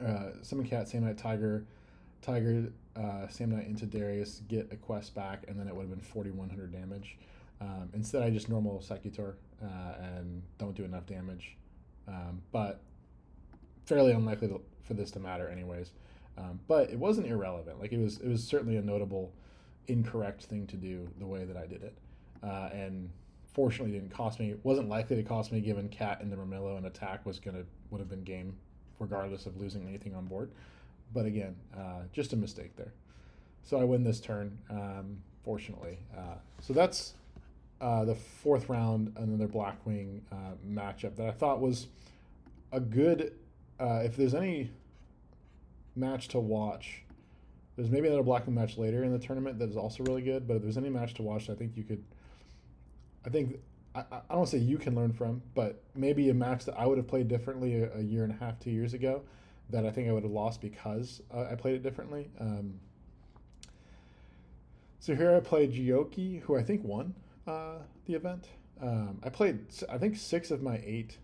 Speaker 1: summon Cat, Samite Tiger, Samite into Darius, get a quest back, and then it would have been 4,100 damage. Instead, I just normal Secutor and don't do enough damage, but fairly unlikely for this to matter anyways. But it wasn't irrelevant. Like it was certainly a notable incorrect thing to do the way that I did it, and fortunately didn't cost me. It wasn't likely to cost me given Cat into Murmillo and attack would have been game regardless of losing anything on board. But again, just a mistake there. So I win this turn, fortunately. So that's the fourth round, another Blackwing matchup that I thought was a good. If there's any match to watch, there's maybe another Blackwing match later in the tournament that is also really good. But if there's any match to watch, I think you could. I don't want to say you can learn from, but maybe a match that I would have played differently a year and a half, 2 years ago, that I think I would have lost because I played it differently. So here I played Gioki, who I think won the event. I played, I think, 6 of my 8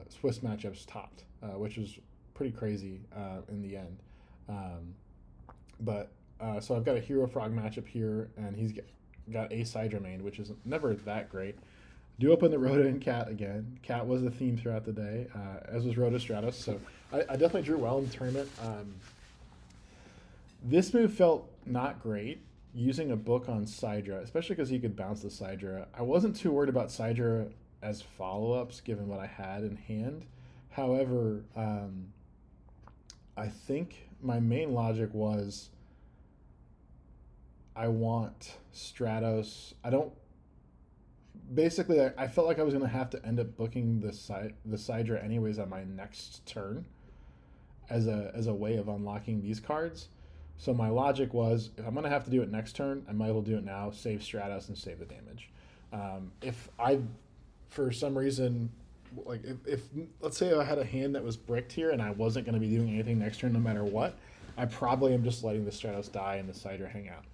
Speaker 1: Swiss matchups topped, which was pretty crazy in the end. So I've got a Hero Frog matchup here, and he's got a Sidra main, which is never that great. Do open the Rhoda and Cat again. Cat was the theme throughout the day, as was Rhoda Stratos. So I definitely drew well in the tournament. This move felt not great, using a book on Sidra, especially because he could bounce the Sidra. I wasn't too worried about Sidra as follow-ups, given what I had in hand. However, I think my main logic was I want Stratos. Basically, I felt like I was going to have to end up booking the Sidra anyways on my next turn as a way of unlocking these cards. So my logic was, if I'm going to have to do it next turn, I might as well do it now, save Stratos and save the damage. If I, for some reason, like if let's say I had a hand that was bricked here and I wasn't going to be doing anything next turn no matter what, I probably am just letting the Stratos die and the Sidra hang out.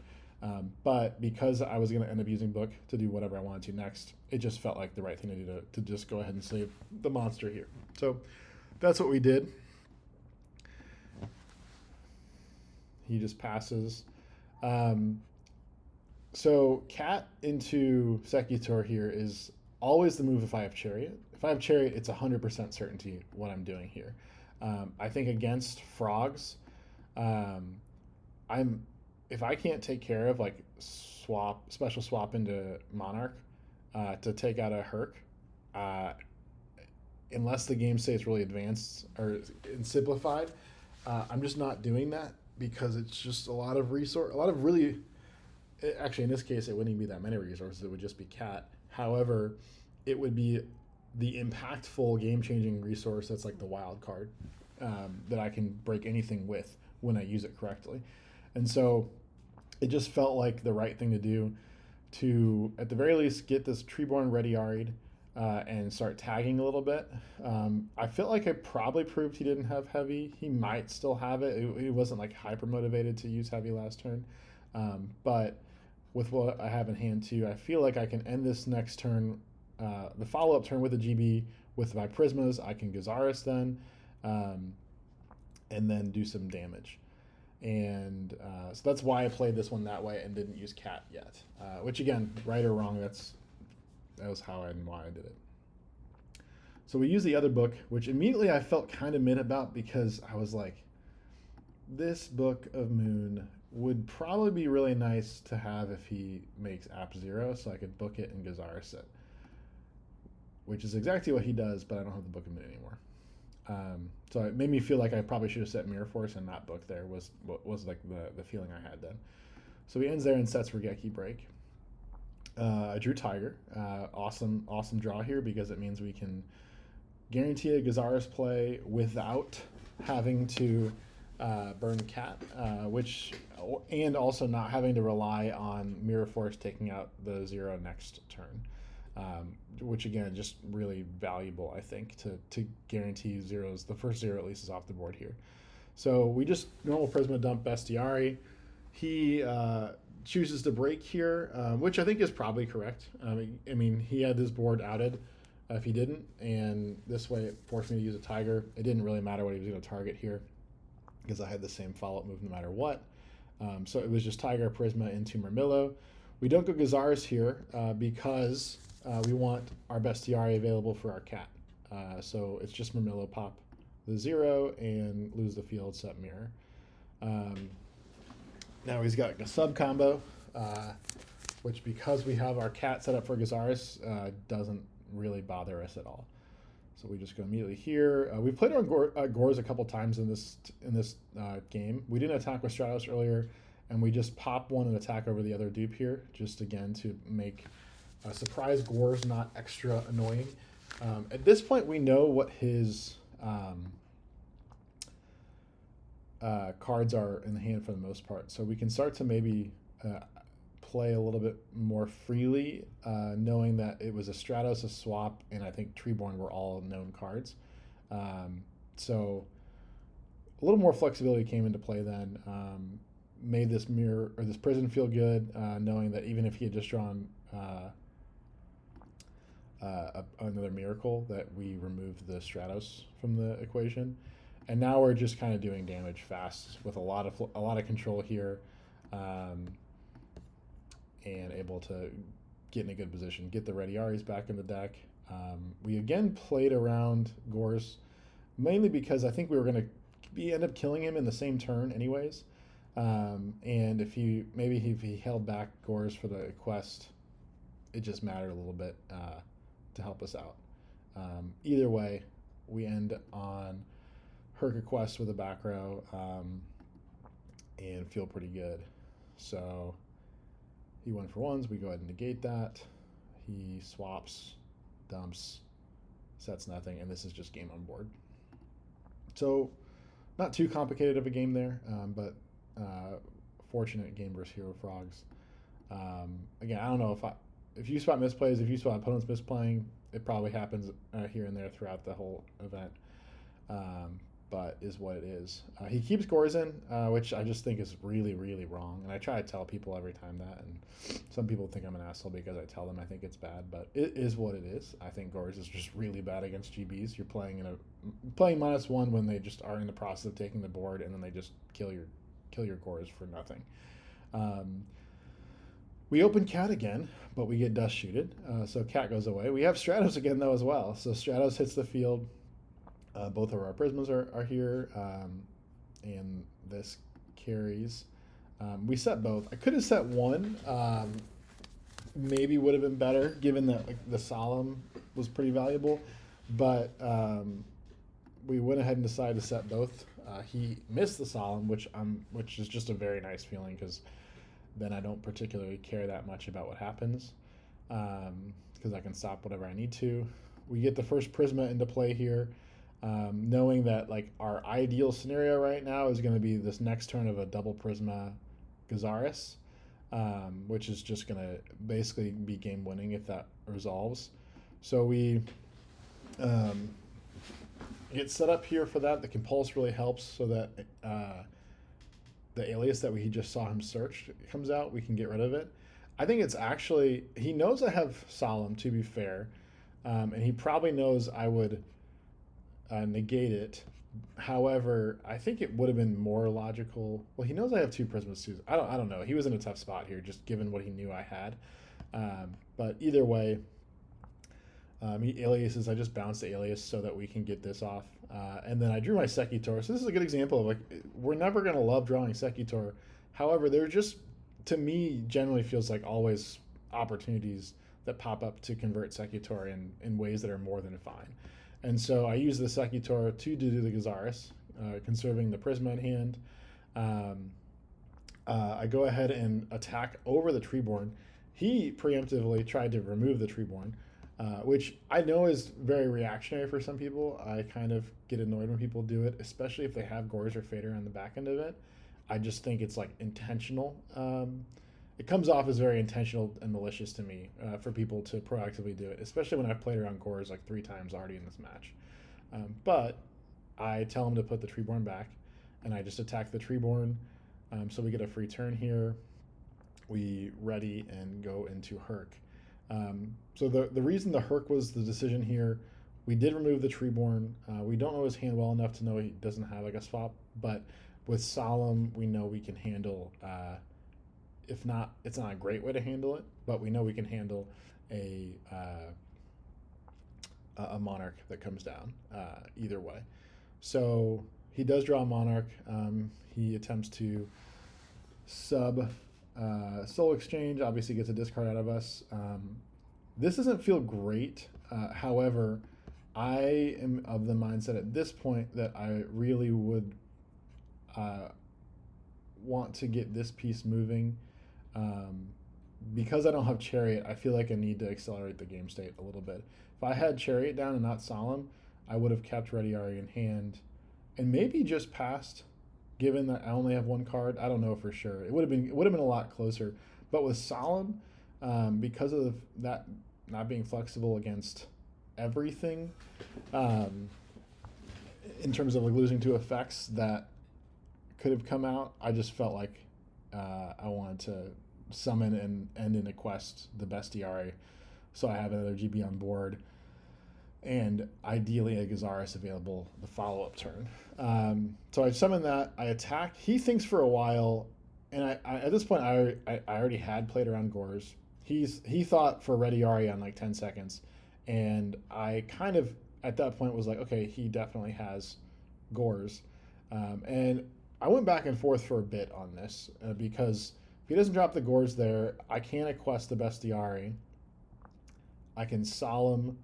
Speaker 1: But because I was going to end up using book to do whatever I wanted to next, it just felt like the right thing to do to just go ahead and save the monster here. So that's what we did. He just passes. So Cat into Secutor here is always the move if I have Chariot. If I have Chariot, it's 100% certainty what I'm doing here. I think against Frogs, if I can't take care of like special swap into Monarch to take out a Herc, unless the game stays really advanced or simplified, I'm just not doing that because it's just a lot of actually in this case it wouldn't even be that many resources, it would just be Cat. However, it would be the impactful game-changing resource that's like the wild card that I can break anything with when I use it correctly. And so it just felt like the right thing to do to, at the very least, get this Treeborn ready-aried and start tagging a little bit. I felt like I probably proved he didn't have heavy. He might still have it. He wasn't like hyper-motivated to use heavy last turn. But with what I have in hand too, I feel like I can end this next turn, the follow-up turn with a GB with my Prismas. I can Gazaris then, and then do some damage. And so that's why I played this one that way and didn't use Cat yet. Which again, right or wrong, that was how and why I did it. So we used the other book, which immediately I felt kind of mid about because I was like, this Book of Moon would probably be really nice to have if he makes App 0, so I could book it and Gazaris it. Which is exactly what he does, but I don't have the Book of Moon anymore. So it made me feel like I probably should have set Mirror Force and not book there was like the feeling I had then. So he ends there and sets Regeki Break. I drew Tiger. Awesome draw here because it means we can guarantee a Gazaris play without having to burn Cat, and also not having to rely on Mirror Force taking out the 0 next turn. Which again, just really valuable, I think, to guarantee zeros. The first 0 at least is off the board here. So we just normal Prisma dump Bestiari. He chooses to break here, which I think is probably correct. I mean, he had this board outed if he didn't, and this way it forced me to use a Tiger. It didn't really matter what he was going to target here because I had the same follow-up move no matter what. So it was just Tiger, Prisma into Murmillo. We don't go Gazaris here because we want our Bestiari available for our Cat. So it's just Murmillo pop the 0 and lose the field, set Mirror. Now he's got a sub combo, which because we have our Cat set up for Gazaris, doesn't really bother us at all. So we just go immediately here. We played on Gores a couple times in this game. We didn't attack with Stratos earlier, and we just pop one and attack over the other dupe here, just again to make Surprise Gore's not extra annoying. At this point, we know what his cards are in the hand for the most part, so we can start to maybe play a little bit more freely, knowing that it was a Stratos, a Swap, and I think Treeborn were all known cards. So a little more flexibility came into play then. Made this mirror or this prison feel good, knowing that even if he had just drawn another miracle, that we removed the Stratos from the equation, and now we're just kind of doing damage fast with a lot of control here, and able to get in a good position, get the Ready Aries back in the deck. We again played around Gore's, mainly because I think we were going to end up killing him in the same turn anyways. And if he held back Gore's for the quest, it just mattered a little bit to help us out. Either way, we end on Herca quest with a back row, and feel pretty good. So he 1-for-1s. We go ahead and negate that. He swaps, dumps, sets nothing, and this is just game on board. So not too complicated of a game there, but fortunate game versus Hero Frogs. Again, I don't know if you spot misplays, if you spot opponents misplaying, it probably happens here and there throughout the whole event, but is what it is. He keeps Gorzen, which I just think is really, really wrong, and I try to tell people every time that, and some people think I'm an asshole because I tell them I think it's bad, but it is what it is. I think Gorz is just really bad against GBs. You're playing -1 when they just are in the process of taking the board, and then they just kill your Gorz for nothing. We open Cat again, but we get Dust Shooted, so Cat goes away. We have Stratos again, though, as well. So Stratos hits the field. Both of our Prismas are here, and this carries. We set both. I could have set one. Maybe would have been better, given that the Solemn was pretty valuable. But we went ahead and decided to set both. He missed the Solemn, which is just a very nice feeling, because then I don't particularly care that much about what happens, because I can stop whatever I need to. We get the first Prisma into play here, knowing that like our ideal scenario right now is going to be this next turn of a double Prisma Gazaris, which is just going to basically be game winning if that resolves. So we get set up here for that. The Compulse really helps, so that the alias that we just saw him search comes out, we can get rid of it. I think it's actually, he knows I have Solemn, to be fair, and he probably knows I would negate it. However, I think it would have been more logical. Well, he knows I have two Prismas too. I don't know. He was in a tough spot here, just given what he knew I had. But either way, he aliases. I just bounced the alias so that we can get this off. And then I drew my Secutor. So this is a good example of, like, we're never going to love drawing Secutor. However, there just, to me, generally feels like always opportunities that pop up to convert Secutor in ways that are more than fine. And so I use the Secutor to do the Gazaris, conserving the Prisma in hand. I go ahead and attack over the Treeborn. He preemptively tried to remove the Treeborn, which I know is very reactionary for some people. I kind of get annoyed when people do it, especially if they have Gorz or Fader on the back end of it. I just think it's like intentional. It comes off as very intentional and malicious to me for people to proactively do it, especially when I've played around Gorz like 3 times already in this match. But I tell him to put the Treeborn back, and I just attack the Treeborn. So we get a free turn here. We ready and go into Herc. So the reason the Herc was the decision here, we did remove the Treeborn. We don't know his hand well enough to know he doesn't have like a swap, but with Solemn, we know we can handle, if not, it's not a great way to handle it, but we know we can handle a Monarch that comes down either way. So he does draw a Monarch. He attempts to sub Soul Exchange, obviously gets a discard out of us. This doesn't feel great. However, I am of the mindset at this point that I really would want to get this piece moving, because I don't have Chariot, I feel like I need to accelerate the game state a little bit. If I had Chariot down and not Solemn, I would have kept Ready Ari in hand and maybe just passed, given that I only have one card. I don't know for sure. It would have been a lot closer. But with Solemn, because of that not being flexible against everything, in terms of like losing two effects that could have come out, I just felt like I wanted to summon and end in a quest the Bestiari, so I have another GB on board, and ideally a Gazaris available the follow-up turn. So I summon that, I attack. He thinks for a while, and I at this point I already had played around Gores. He thought for Ready Ari on like 10 seconds, and I kind of at that point was like, okay, he definitely has Gores, and I went back and forth for a bit on this because if he doesn't drop the Gores there, I can't quest the Bestiari. I can Solemn,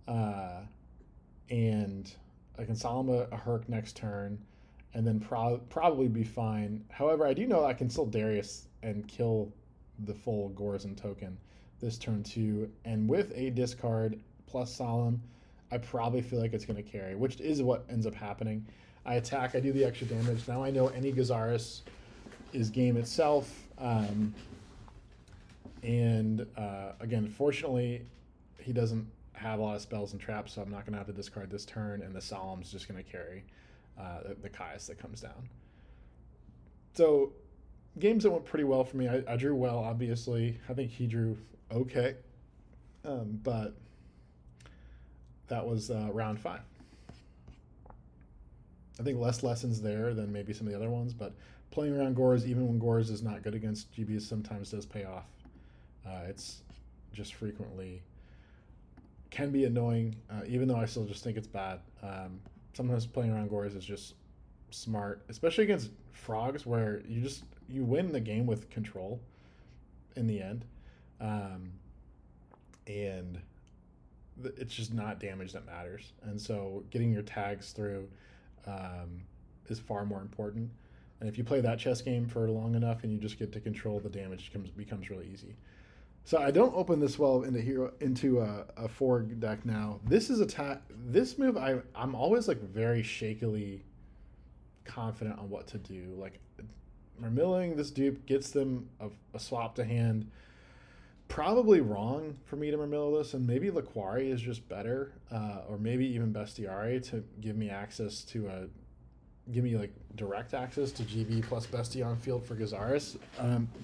Speaker 1: and I can Solemn a Herc next turn, and then probably be fine. However, I do know I can still Darius and kill the full Gores and token this turn too, and with a discard plus Solemn, I probably feel like it's going to carry, which is what ends up happening. I attack, I do the extra damage. Now I know any Gazaris is game itself. Again, fortunately, he doesn't have a lot of spells and traps, so I'm not going to have to discard this turn, and the Solemn's just going to carry the Caius that comes down. So, games that went pretty well for me. I drew well, obviously. I think he drew okay. But that was round 5. I think less lessons there than maybe some of the other ones, but playing around Gores, even when Gores is not good against GBs, sometimes does pay off. It's just frequently can be annoying, even though I still just think it's bad. Sometimes playing around Gores is just smart, especially against frogs, where you win the game with control in the end, and it's just not damage that matters. And so getting your tags through is far more important. And if you play that chess game for long enough and you just get to control the damage, becomes really easy. So I don't open this well into a 4 deck now. This is this move I'm always like very shakily confident on what to do. Like Marmilling this dupe gets them a swap to hand. Probably wrong for me to Marmillo this, and maybe Laquari is just better, or maybe even Bestiari to give me access to give me like direct access to GB plus Bestie on field for Gazaris.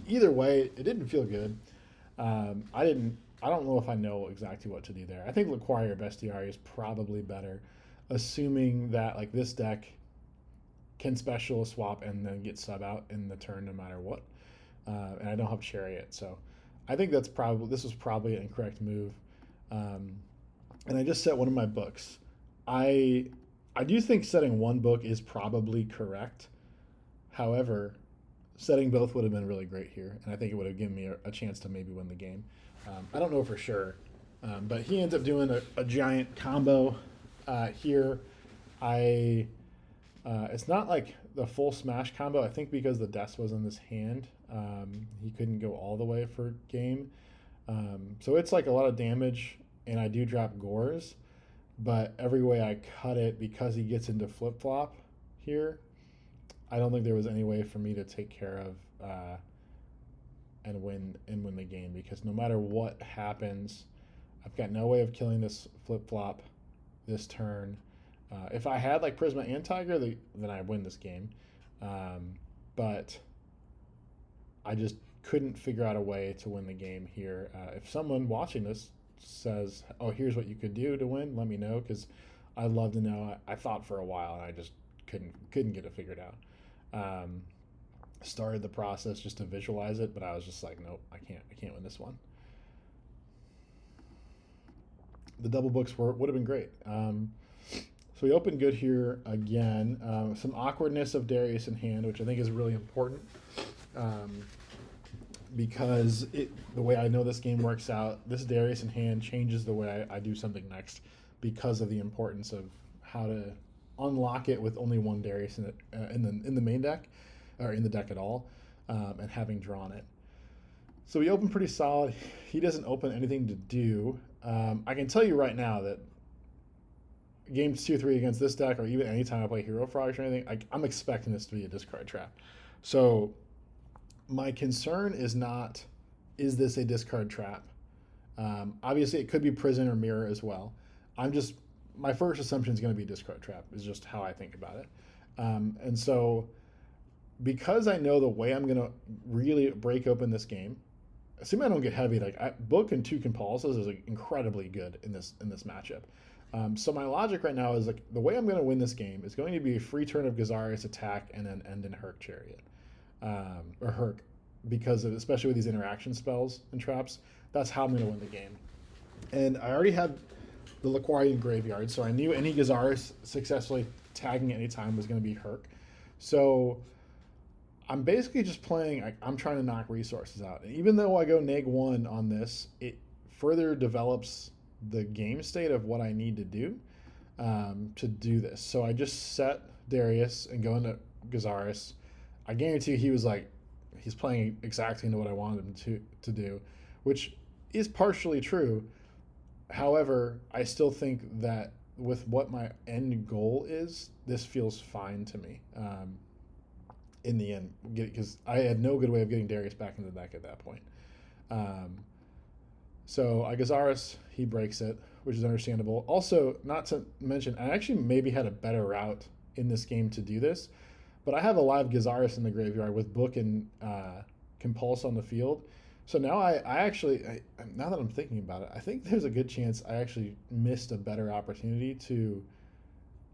Speaker 1: Either way, it didn't feel good. I don't know if I know exactly what to do there. I think Laquari or Bestiari is probably better, assuming that like this deck can special a swap and then get sub out in the turn no matter what. And I don't have Chariot, so I think this was probably an incorrect move. And I just set one of my books. I do think setting one book is probably correct. However, setting both would have been really great here, and I think it would have given me a chance to maybe win the game. I don't know for sure, but he ends up doing a giant combo here. It's not like the full smash combo. I think because the death was in his hand, he couldn't go all the way for game. So it's like a lot of damage, and I do drop Gores, but every way I cut it, because he gets into flip-flop here, I don't think there was any way for me to take care of and win the game, because no matter what happens, I've got no way of killing this flip-flop this turn. If I had like Prisma and Tiger, then I win this game. But I just couldn't figure out a way to win the game here. If someone watching this says, oh, here's what you could do to win, let me know, because I'd love to know. I thought for a while and I just couldn't get it figured out. Started the process just to visualize it, but I was just like, nope, I can't win this one. The double books would have been great. So we opened good here again. Some awkwardness of Darius in hand, which I think is really important, because the way I know this game works out, this Darius in hand changes the way I do something next, because of the importance of how to unlock it with only one Darius in the main deck, or in the deck at all, and having drawn it. So we open pretty solid. He doesn't open anything to do. I can tell you right now that games 2-3 against this deck, or even anytime I play Hero Frogs or anything, I'm expecting this to be a discard trap. So my concern is not, is this a discard trap? Obviously, it could be prison or mirror as well. My first assumption is going to be discard trap, is just how I think about it. And so because I know the way I'm going to really break open this game, assuming I don't get heavy, book and 2 compulses is incredibly good in this matchup. So my logic right now is the way I'm going to win this game is going to be a free turn of Gazarius attack and then end in Herc Chariot, or Herc, because especially with these interaction spells and traps, that's how I'm going to win the game. And I already had the Laquari in graveyard, so I knew any Gazarius successfully tagging at any time was going to be Herc. So I'm basically just playing, I'm trying to knock resources out. And even though I go -1 on this, it further develops the game state of what I need to do this. So I just set Darius and go into Gazarius. I guarantee he's playing exactly into what I wanted him to do, which is partially true. However, I still think that with what my end goal is, this feels fine to me. In the end, because I had no good way of getting Darius back into the deck at that point. So Gazarius, he breaks it, which is understandable. Also, not to mention, I actually maybe had a better route in this game to do this, but I have a live Gazarius in the graveyard with Book and Compulse on the field. So now now that I'm thinking about it, I think there's a good chance I actually missed a better opportunity to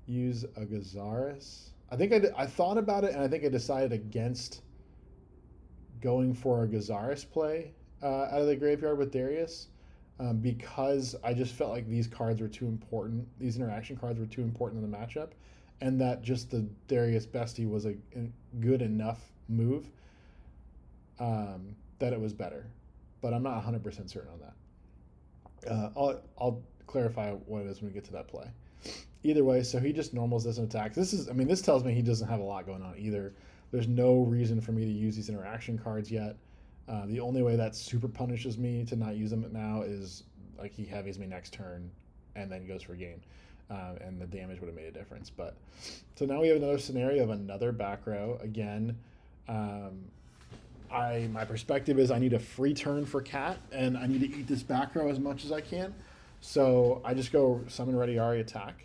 Speaker 1: use a Gazarius. I thought about it, and I think I decided against going for a Gazarius play out of the graveyard with Darius, because I just felt like these cards were too important. These interaction cards were too important in the matchup, and that just the Darius Bestie was a good enough move that it was better. But I'm not 100% certain on that. I'll clarify what it is when we get to that play. Either way, so he just normals this and attacks. This tells me he doesn't have a lot going on either. There's no reason for me to use these interaction cards yet. The only way that super punishes me to not use them now is he heavies me next turn and then goes for game. And the damage would have made a difference. But so now we have another scenario of another back row. Again, my perspective is I need a free turn for Cat, and I need to eat this back row as much as I can. So I just go Summon Ready Ari attack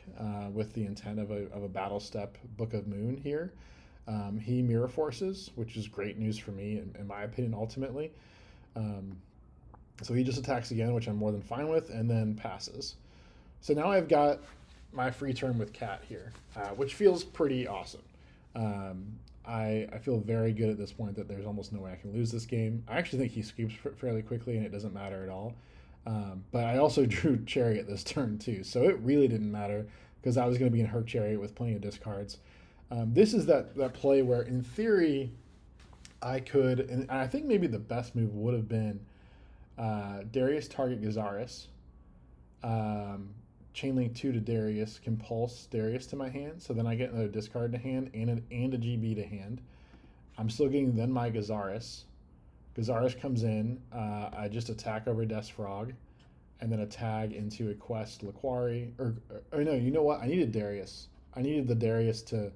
Speaker 1: with the intent of a Battle Step Book of Moon here. He Mirror Forces, which is great news for me, in my opinion, ultimately. So he just attacks again, which I'm more than fine with, and then passes. So now I've got my free turn with Cat here, which feels pretty awesome. I feel very good at this point that there's almost no way I can lose this game. I actually think he scoops fairly quickly, and it doesn't matter at all. But I also drew Chariot this turn too, so it really didn't matter because I was going to be in Herc Chariot with plenty of discards. This is that play where, in theory, I could, and I think maybe the best move would have been Darius target Gazarius, Chainlink 2 to Darius, Compulse Darius to my hand, so then I get another discard to hand and a GB to hand. I'm still getting then my Gazarius. Gazarius comes in, I just attack over Death Frog, and then a tag into a quest Laquari, or no, you know what? I needed Darius. I needed the Darius to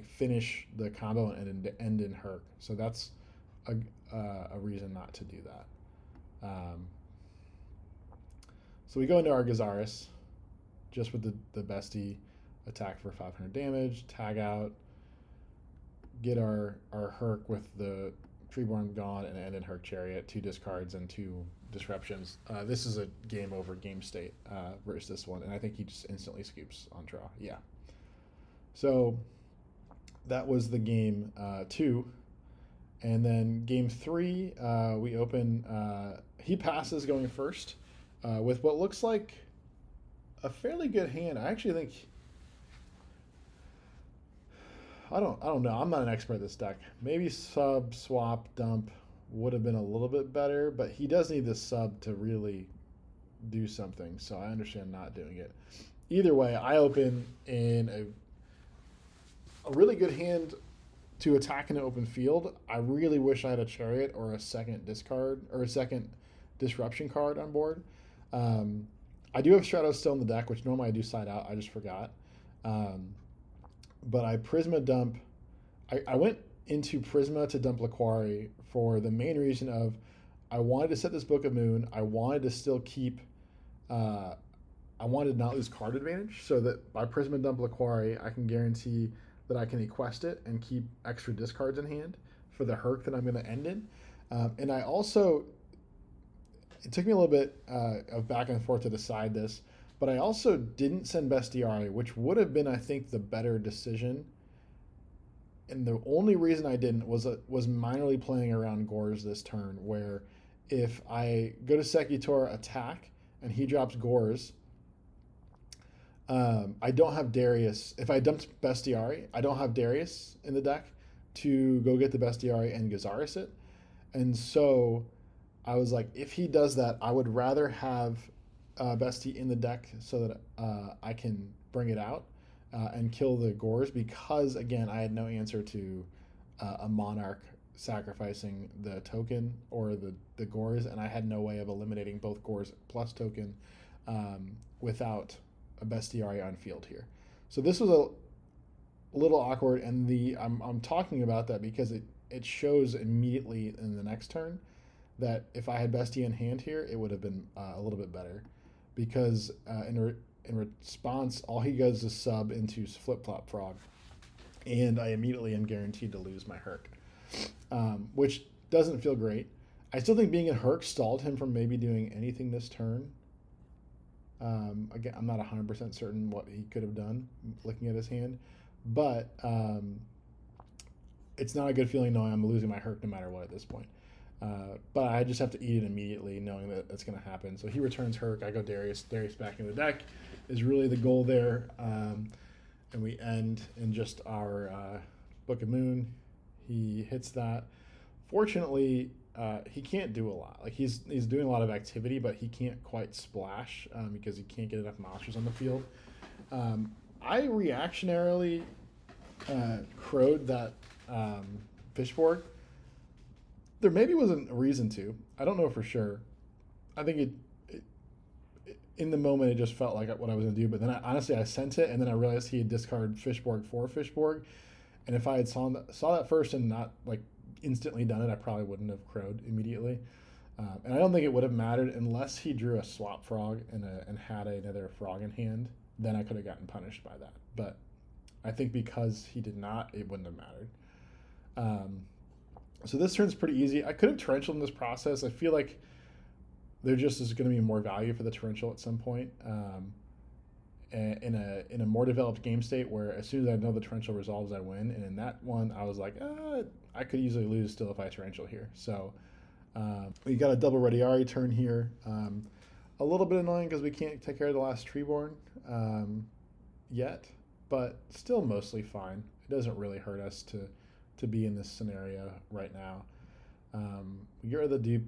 Speaker 1: finish the combo and end in Herc. So that's a reason not to do that. So we go into our Gazarius, just with the bestie, attack for 500 damage, tag out, get our Herc with the Treeborn gone, and end in Herc Chariot, 2 discards and 2 disruptions. This is a game over game state versus this one, and I think he just instantly scoops on draw. Yeah. So that was the game 2. And then game 3, we open, he passes going first with what looks like a fairly good hand. I actually think, I don't know. I'm not an expert at this deck. Maybe sub, swap, dump would have been a little bit better, but he does need this sub to really do something, so I understand not doing it. Either way, I open in a really good hand to attack in an open field, I really wish I had a Chariot or a second discard or a second disruption card on board. I do have Stratos still in the deck, which normally I do side out. I just forgot. But I Prisma dump. I went into Prisma to dump Laquari for the main reason of I wanted to set this Book of Moon. I wanted to still keep. I wanted to not lose card advantage, so that by Prisma dump Laquari, I can guarantee that I can Equest it and keep extra discards in hand for the Herc that I'm going to end in. And I also, it took me a little bit of back and forth to decide this, but I also didn't send Bestiari, which would have been, I think, the better decision. And the only reason I didn't was minorly playing around Gores this turn, where if I go to Secutor attack and he drops Gores, I don't have Darius. If I dumped Bestiari, I don't have Darius in the deck to go get the Bestiari and Gazaris it. And so I was like, if he does that, I would rather have Bestie in the deck so that I can bring it out and kill the Gores, because, again, I had no answer to a Monarch sacrificing the token or the Gores, and I had no way of eliminating both Gores plus token without a Bestiari on field here. So this was a little awkward, and I'm talking about that because it shows immediately in the next turn that if I had Bestie in hand here, it would have been a little bit better, because in response, all he does is sub into Flip-Flop Frog, and I immediately am guaranteed to lose my Herc, which doesn't feel great. I still think being in Herc stalled him from maybe doing anything this turn. Again, I'm not 100% certain what he could have done looking at his hand, but it's not a good feeling knowing I'm losing my Herc no matter what at this point. But I just have to eat it immediately knowing that it's going to happen. So he returns Herc, I go Darius. Darius back in the deck is really the goal there. And we end in just our Book of Moon. He hits that. Fortunately, he can't do a lot. Like he's doing a lot of activity, but he can't quite splash because he can't get enough monsters on the field. I reactionarily crowed that Fishborg. There maybe wasn't a reason to. I don't know for sure. I think it in the moment it just felt like what I was going to do. But then I sent it, and then I realized he had discarded Fishborg for Fishborg. And if I had saw that first and not like instantly done it, I probably wouldn't have crowed immediately. And I don't think it would have mattered unless he drew a swap frog and had another frog in hand. Then I could have gotten punished by that. But I think because he did not, it wouldn't have mattered. So this turn's pretty easy. I could have torrential in this process. I feel like there just is going to be more value for the torrential at some point in a more developed game state, where as soon as I know the torrential resolves, I win. And in that one, I was like, I could easily lose still if I torrential here. So we got a double Rediari turn here. A little bit annoying because we can't take care of the last Treeborn yet, but still mostly fine. It doesn't really hurt us to be in this scenario right now. We get rid of the dupe.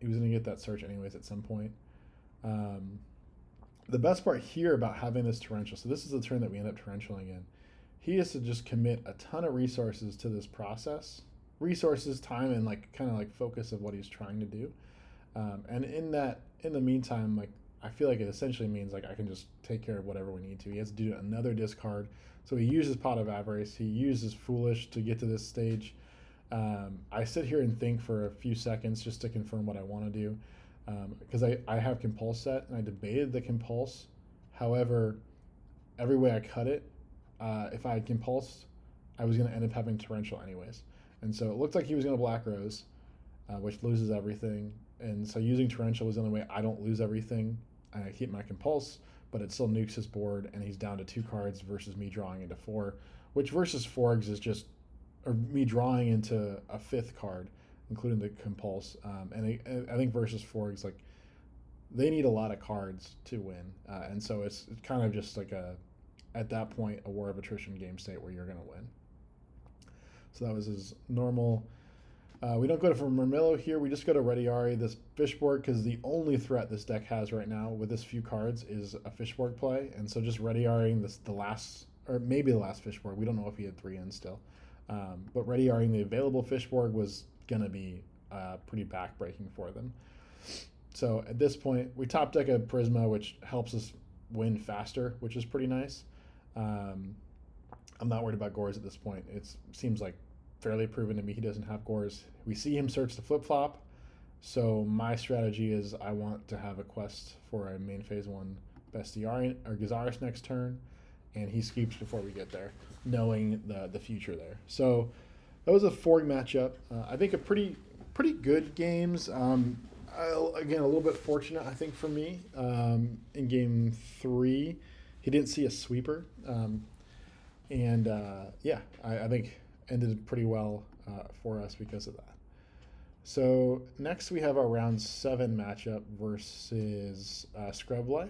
Speaker 1: He was going to get that search anyways at some point. The best part here about having this torrential, so this is the turn that we end up torrentialing in. He has to just commit a ton of resources to this process. Resources, time, and kind of focus of what he's trying to do. And in the meantime, I feel like it essentially means I can just take care of whatever we need to. He has to do another discard. So he uses Pot of Avarice. He uses Foolish to get to this stage. I sit here and think for a few seconds just to confirm what I want to do. Because I have Compulse set, and I debated the Compulse. However, every way I cut it, if I had Compulsed, I was going to end up having Torrential anyways. And so it looked like he was going to Black Rose, which loses everything. And so using Torrential was the only way I don't lose everything. I keep my Compulse, but it still nukes his board, and he's down to 2 cards versus me drawing into 4, which versus Forgs is just, or me drawing into a 5th card, including the Compulse. And I think versus Forgs, they need a lot of cards to win. And so it's kind of just at that point, a war of attrition game state where you're going to win. So that was his normal. We don't go for Murmillo here. We just go to Rediari, this Fishborg, because the only threat this deck has right now with this few cards is a Fishborg play. And so just Rediariing the last, or maybe the last Fishborg. We don't know if he had 3 in still. But ready-arring the available Fishborg was going to be pretty backbreaking for them. So at this point, we top deck a Prisma, which helps us win faster, which is pretty nice. I'm not worried about Gores at this point. It seems like fairly proven to me he doesn't have Gores. We see him search the flip-flop, so my strategy is I want to have a quest for a main phase 1 Bestiarian or Gazaris next turn, and he scoops before we get there, knowing the future there. So that was a Forg matchup. I think a pretty good games. Again, a little bit fortunate, I think, for me. In game 3, he didn't see a sweeper. I think ended pretty well for us because of that. So next we have our round 7 matchup versus Scrub Life,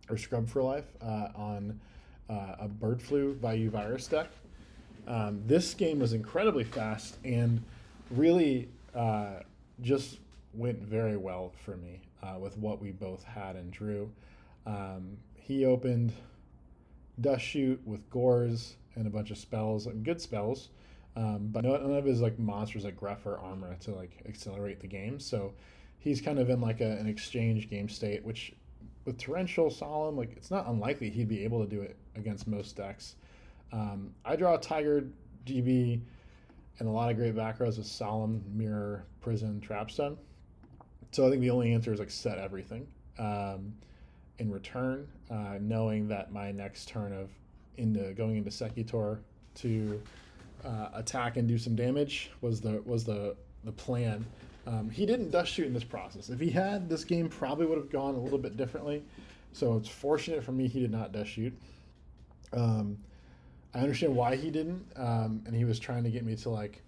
Speaker 1: or Scrub for Life on a Bird Flu Vayu Virus deck. This game was incredibly fast and really just went very well for me with what we both had and drew. He opened Dust Shoot with Gores and a bunch of spells, good spells, but none of his like monsters like Gruff or Armor to like accelerate the game. So he's kind of in like an exchange game state, which with Torrential Solemn, like it's not unlikely he'd be able to do it against most decks. I draw a Tiger GB and a lot of great back rows with Solemn, Mirror, Prison, Trapstone. So I think the only answer is like set everything. In return, knowing that my next turn of going into Secutor to attack and do some damage was the plan. He didn't Dust Shoot in this process. If he had, this game probably would have gone a little bit differently. So it's fortunate for me he did not Dust Shoot. I understand why he didn't, and he was trying to get me to like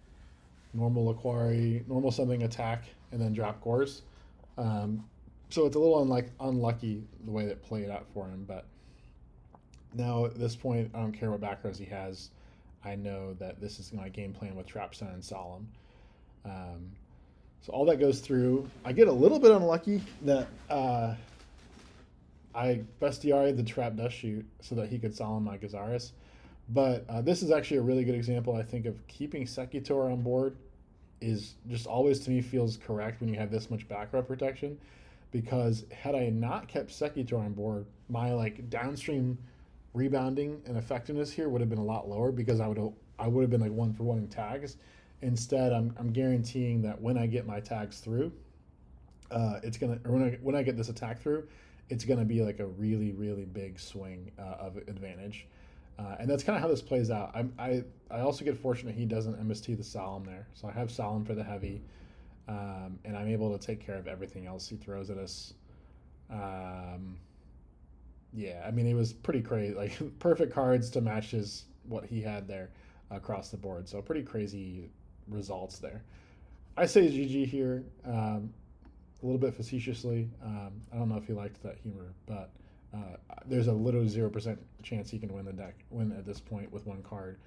Speaker 1: normal Aquari, normal something attack, and then drop Gores. So it's a little unlucky the way that played out for him, but now at this point, I don't care what back rows he has. I know that this is my game plan with Trapstone and Solemn. So all that goes through. I get a little bit unlucky that I Bestiaried the Trap Dust Shoot so that he could Solemn my Gazaris. But this is actually a really good example, I think, of keeping Secutor on board is just always, to me, feels correct when you have this much back row protection. Because had I not kept Secutor on board, my like downstream rebounding and effectiveness here would have been a lot lower because I would have been like 1-for-1 tags. Instead, I'm guaranteeing that when I get my tags through, when I get this attack through, it's gonna be like a really big swing of advantage. And that's kind of how this plays out. I also get fortunate he doesn't MST the Solemn there, so I have Solemn for the heavy. And I'm able to take care of everything else he throws at us. Yeah, I mean, it was pretty crazy. Like, perfect cards to match what he had there across the board. So pretty crazy results there. I say GG here, a little bit facetiously. I don't know if he liked that humor, but there's a literally 0% chance he can win at this point with one card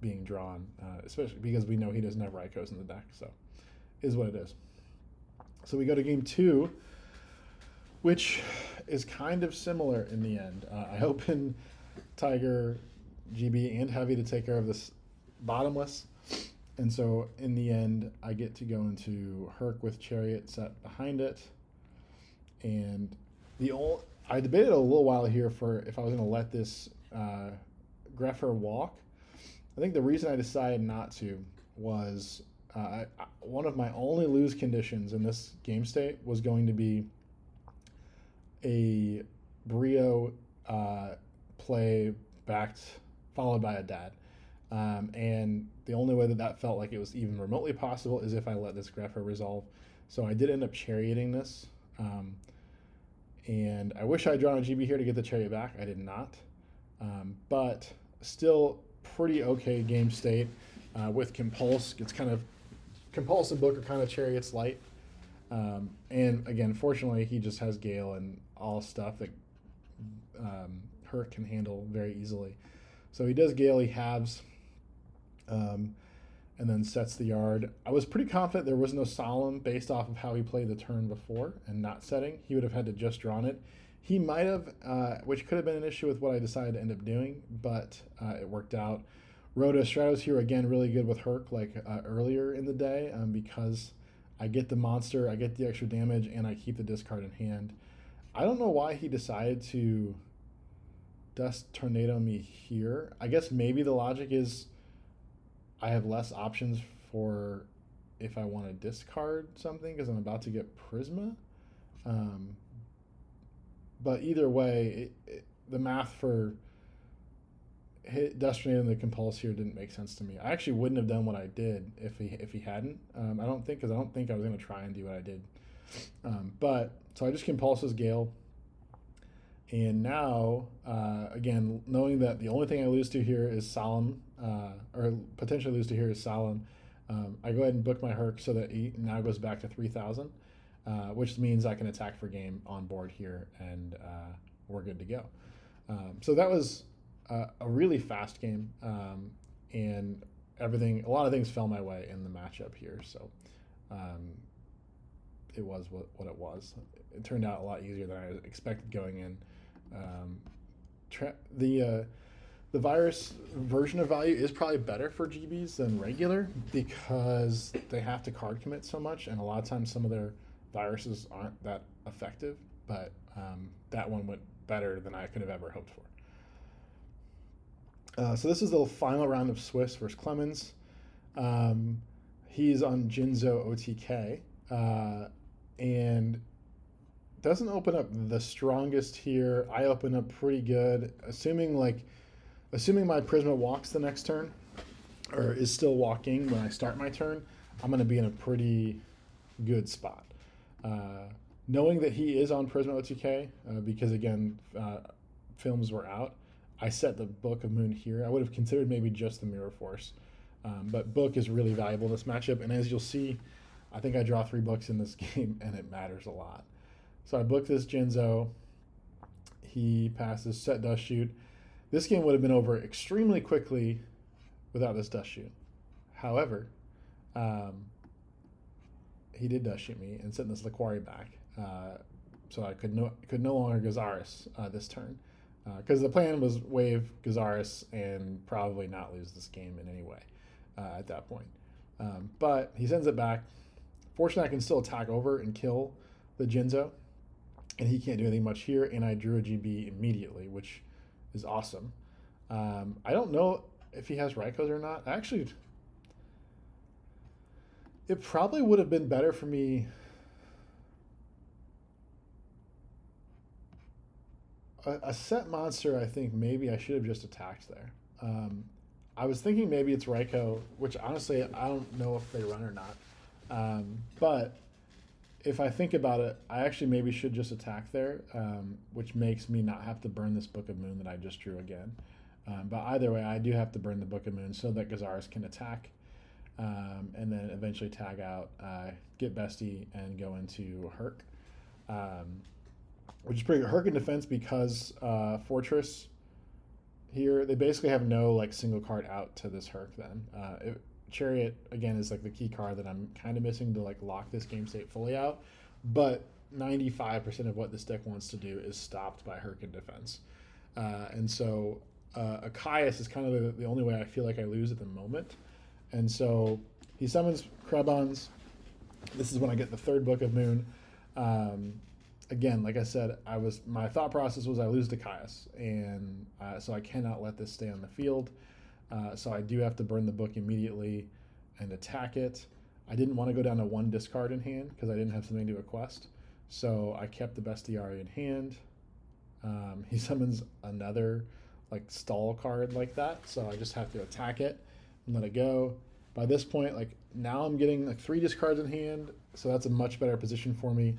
Speaker 1: being drawn, especially because we know he doesn't have Rykos in the deck, so is what it is. So we go to game 2, which is kind of similar in the end. I open Tiger, GB, and Heavy to take care of this bottomless, and so in the end, I get to go into Herc with Chariot set behind it, and I debated a little while here for if I was going to let this Greffer walk. I think the reason I decided not to was one of my only lose conditions in this game state was going to be a Brio play backed followed by a dad. And the only way that felt like it was even remotely possible is if I let this Greffer resolve. So I did end up charioting this. And I wish I had drawn a GB here to get the chariot back. I did not. But still pretty okay game state with Compulse. It's kind of Compulse and Book are kind of Chariots light. And again, fortunately, he just has Gale and all stuff that Herc can handle very easily. So he does Gale, he halves, and then sets the yard. I was pretty confident there was no Solemn based off of how he played the turn before and not setting. He would have had to just drawn it. He might have, which could have been an issue with what I decided to end up doing, but it worked out. Rhoda Stratos here again, really good with Herc like earlier in the day because I get the monster, I get the extra damage, and I keep the discard in hand. I don't know why he decided to Dust Tornado me here. I guess maybe the logic is I have less options for if I want to discard something because I'm about to get Prisma. But either way, the math for Dust Tornado and the Compulse here didn't make sense to me. I actually wouldn't have done what I did if he hadn't. I don't think I was going to try and do what I did. But so I just Compulse his Gale. And now, again, knowing that the only thing I lose to here is Solemn, or potentially lose to here is Solemn, I go ahead and book my Herc so that he now goes back to 3,000, which means I can attack for game on board here, and we're good to go. So that was a really fast game, and a lot of things fell my way in the matchup here. So it was what it was. It turned out a lot easier than I expected going in. The virus version of value is probably better for GBs than regular because they have to card commit so much, and a lot of times some of their viruses aren't that effective, but that one went better than I could have ever hoped for. So this is the final round of Swiss versus Clemens. He's on Jinzo OTK, and doesn't open up the strongest here. I open up pretty good, assuming my Prisma walks the next turn, or is still walking when I start my turn. I'm going to be in a pretty good spot. Knowing that he is on Prisma OTK, because again, films were out, I set the Book of Moon here. I would have considered maybe just the Mirror Force, but Book is really valuable in this matchup. And as you'll see, I think I draw 3 books in this game, and it matters a lot. So I book this Jinzo. He passes set Dust Shoot. This game would have been over extremely quickly without this Dust Shoot. However, he did Dust Shoot me and sent this Laquari back. So I could no longer Gazaris this turn. Because the plan was wave Gazaris and probably not lose this game in any way at that point. But he sends it back. Fortunately, I can still attack over and kill the Jinzo. And he can't do anything much here, and I drew a GB immediately, which is awesome. I don't know if he has Raikos or not. Actually, it probably would have been better for me. A set monster, I think maybe I should have just attacked there. I was thinking maybe it's Raiko, which honestly I don't know if they run or not. But if I think about it, I actually maybe should just attack there, which makes me not have to burn this Book of Moon that I just drew again. But either way, I do have to burn the Book of Moon so that Gazaris can attack, and then eventually tag out, get Bestie, and go into Herc, which is pretty good. Herc in defense because Fortress here, they basically have no like single card out to this Herc then. Chariot, again, is like the key card that I'm kind of missing to like lock this game state fully out, but 95% of what this deck wants to do is stopped by Herc in defense. And so Achaeus is kind of the only way I feel like I lose at the moment. And so he summons Krebons. This is when I get the 3rd Book of Moon. Again, like I said, my thought process was I lose to Achaeus, and so I cannot let this stay on the field. So I do have to burn the book immediately and attack it. I didn't want to go down to 1 discard in hand because I didn't have something to request. So I kept the Bestiary in hand. He summons another like stall card like that. So I just have to attack it and let it go. By this point, like now I'm getting like 3 discards in hand. So that's a much better position for me.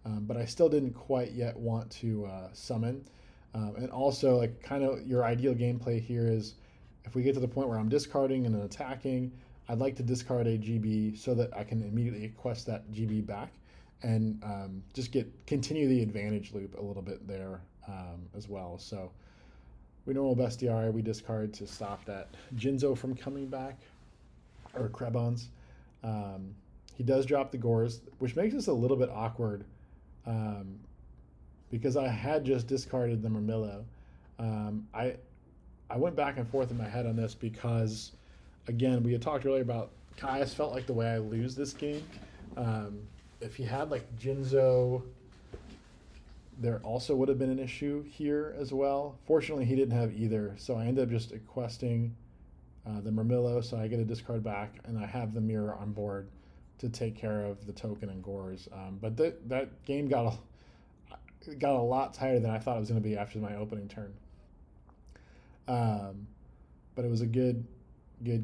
Speaker 1: But I still didn't quite yet want to summon. And also like kind of your ideal gameplay here is if we get to the point where I'm discarding and then attacking, I'd like to discard a GB so that I can immediately request that GB back and just continue the advantage loop a little bit there as well. So we normal Bestiary, we discard to stop that Jinzo from coming back, or Krebons. He does drop the Gores, which makes this a little bit awkward because I had just discarded the Murmillo. I went back and forth in my head on this because, again, we had talked earlier about Caius felt like the way I lose this game. If he had like Jinzo, there also would have been an issue here as well. Fortunately, he didn't have either, so I ended up just questing the Murmillo, so I get a discard back, and I have the mirror on board to take care of the token and Gores. But that game got a lot tighter than I thought it was going to be after my opening turn. But it was a good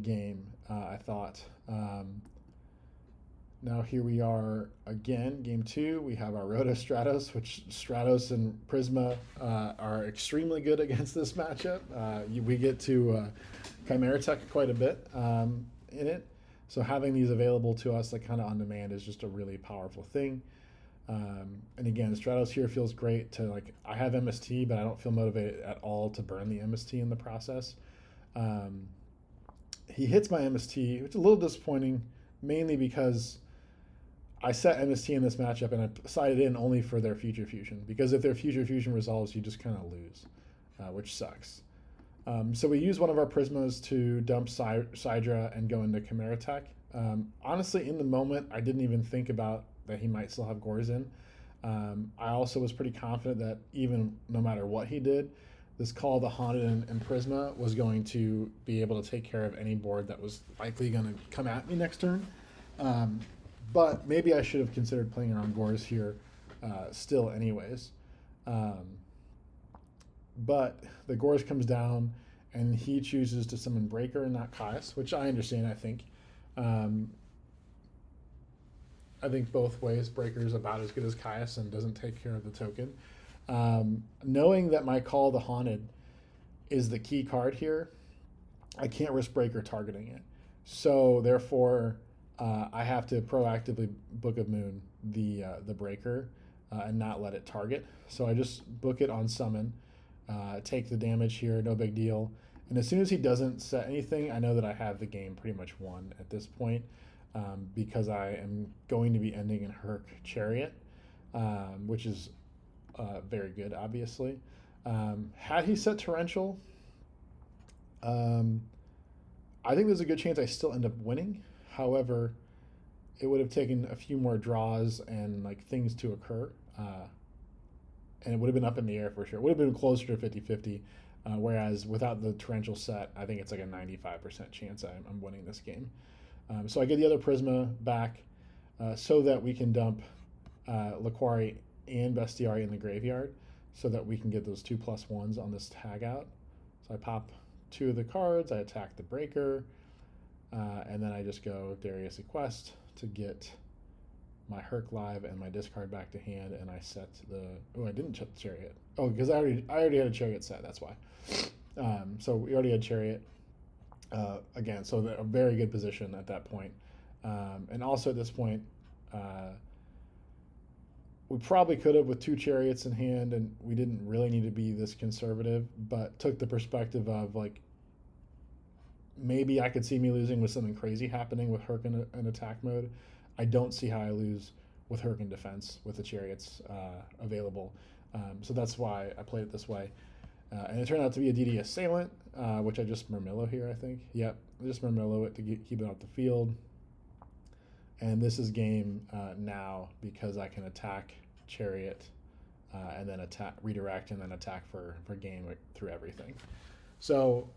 Speaker 1: game, I thought. Now here we are again, game 2. We have our Roto Stratos, which Stratos and Prisma are extremely good against this matchup. We get to Chimera Tech quite a bit in it. So having these available to us like kind of on demand is just a really powerful thing. And again, Stratos here feels great to like, I have MST, but I don't feel motivated at all to burn the MST in the process. He hits my MST, which is a little disappointing, mainly because I set MST in this matchup and I sided in only for their Future Fusion, because if their Future Fusion resolves, you just kind of lose, which sucks. So we use one of our Prismas to dump Sidra and go into Chimera Tech. Honestly, in the moment, I didn't even think about that he might still have Gores in. I also was pretty confident that even no matter what he did, this Call of the Haunted and Prisma was going to be able to take care of any board that was likely going to come at me next turn. But maybe I should have considered playing around Gores here still anyways. But the Gores comes down, and he chooses to summon Breaker and not Caius, which I understand, I think. I think both ways, Breaker is about as good as Caius and doesn't take care of the token. Knowing that my Call of the Haunted is the key card here, I can't risk Breaker targeting it. So therefore, I have to proactively Book of Moon the Breaker and not let it target. So I just book it on summon, take the damage here, no big deal. And as soon as he doesn't set anything, I know that I have the game pretty much won at this point, because I am going to be ending in Herc Chariot, which is very good, obviously. Had he set Torrential, I think there's a good chance I still end up winning. However, it would have taken a few more draws and like things to occur, and it would have been up in the air for sure. It would have been closer to 50-50, whereas without the Torrential set, I think it's like a 95% chance I'm winning this game. So I get the other Prisma back so that we can dump Laquari and Bestiary in the graveyard so that we can get those 2+1s on this tag out. So I pop 2 of the cards, I attack the Breaker, and then I just go Darius Quest to get my Herc live and my discard back to hand, and I set the... Oh, I didn't set Chariot. Oh, because I already had a Chariot set, that's why. So we already had Chariot. Again, so a very good position at that point. And also at this point, we probably could have with 2 Chariots in hand, and we didn't really need to be this conservative, but took the perspective of like, maybe I could see me losing with something crazy happening with Herc in attack mode. I don't see how I lose with Herc in defense with the Chariots available. So that's why I played it this way. And it turned out to be a DD Assailant, which I just Murmillo here, I think. Yep, I just Murmillo it to keep it off the field. And this is game now because I can attack Chariot and then redirect and then attack for game through everything. So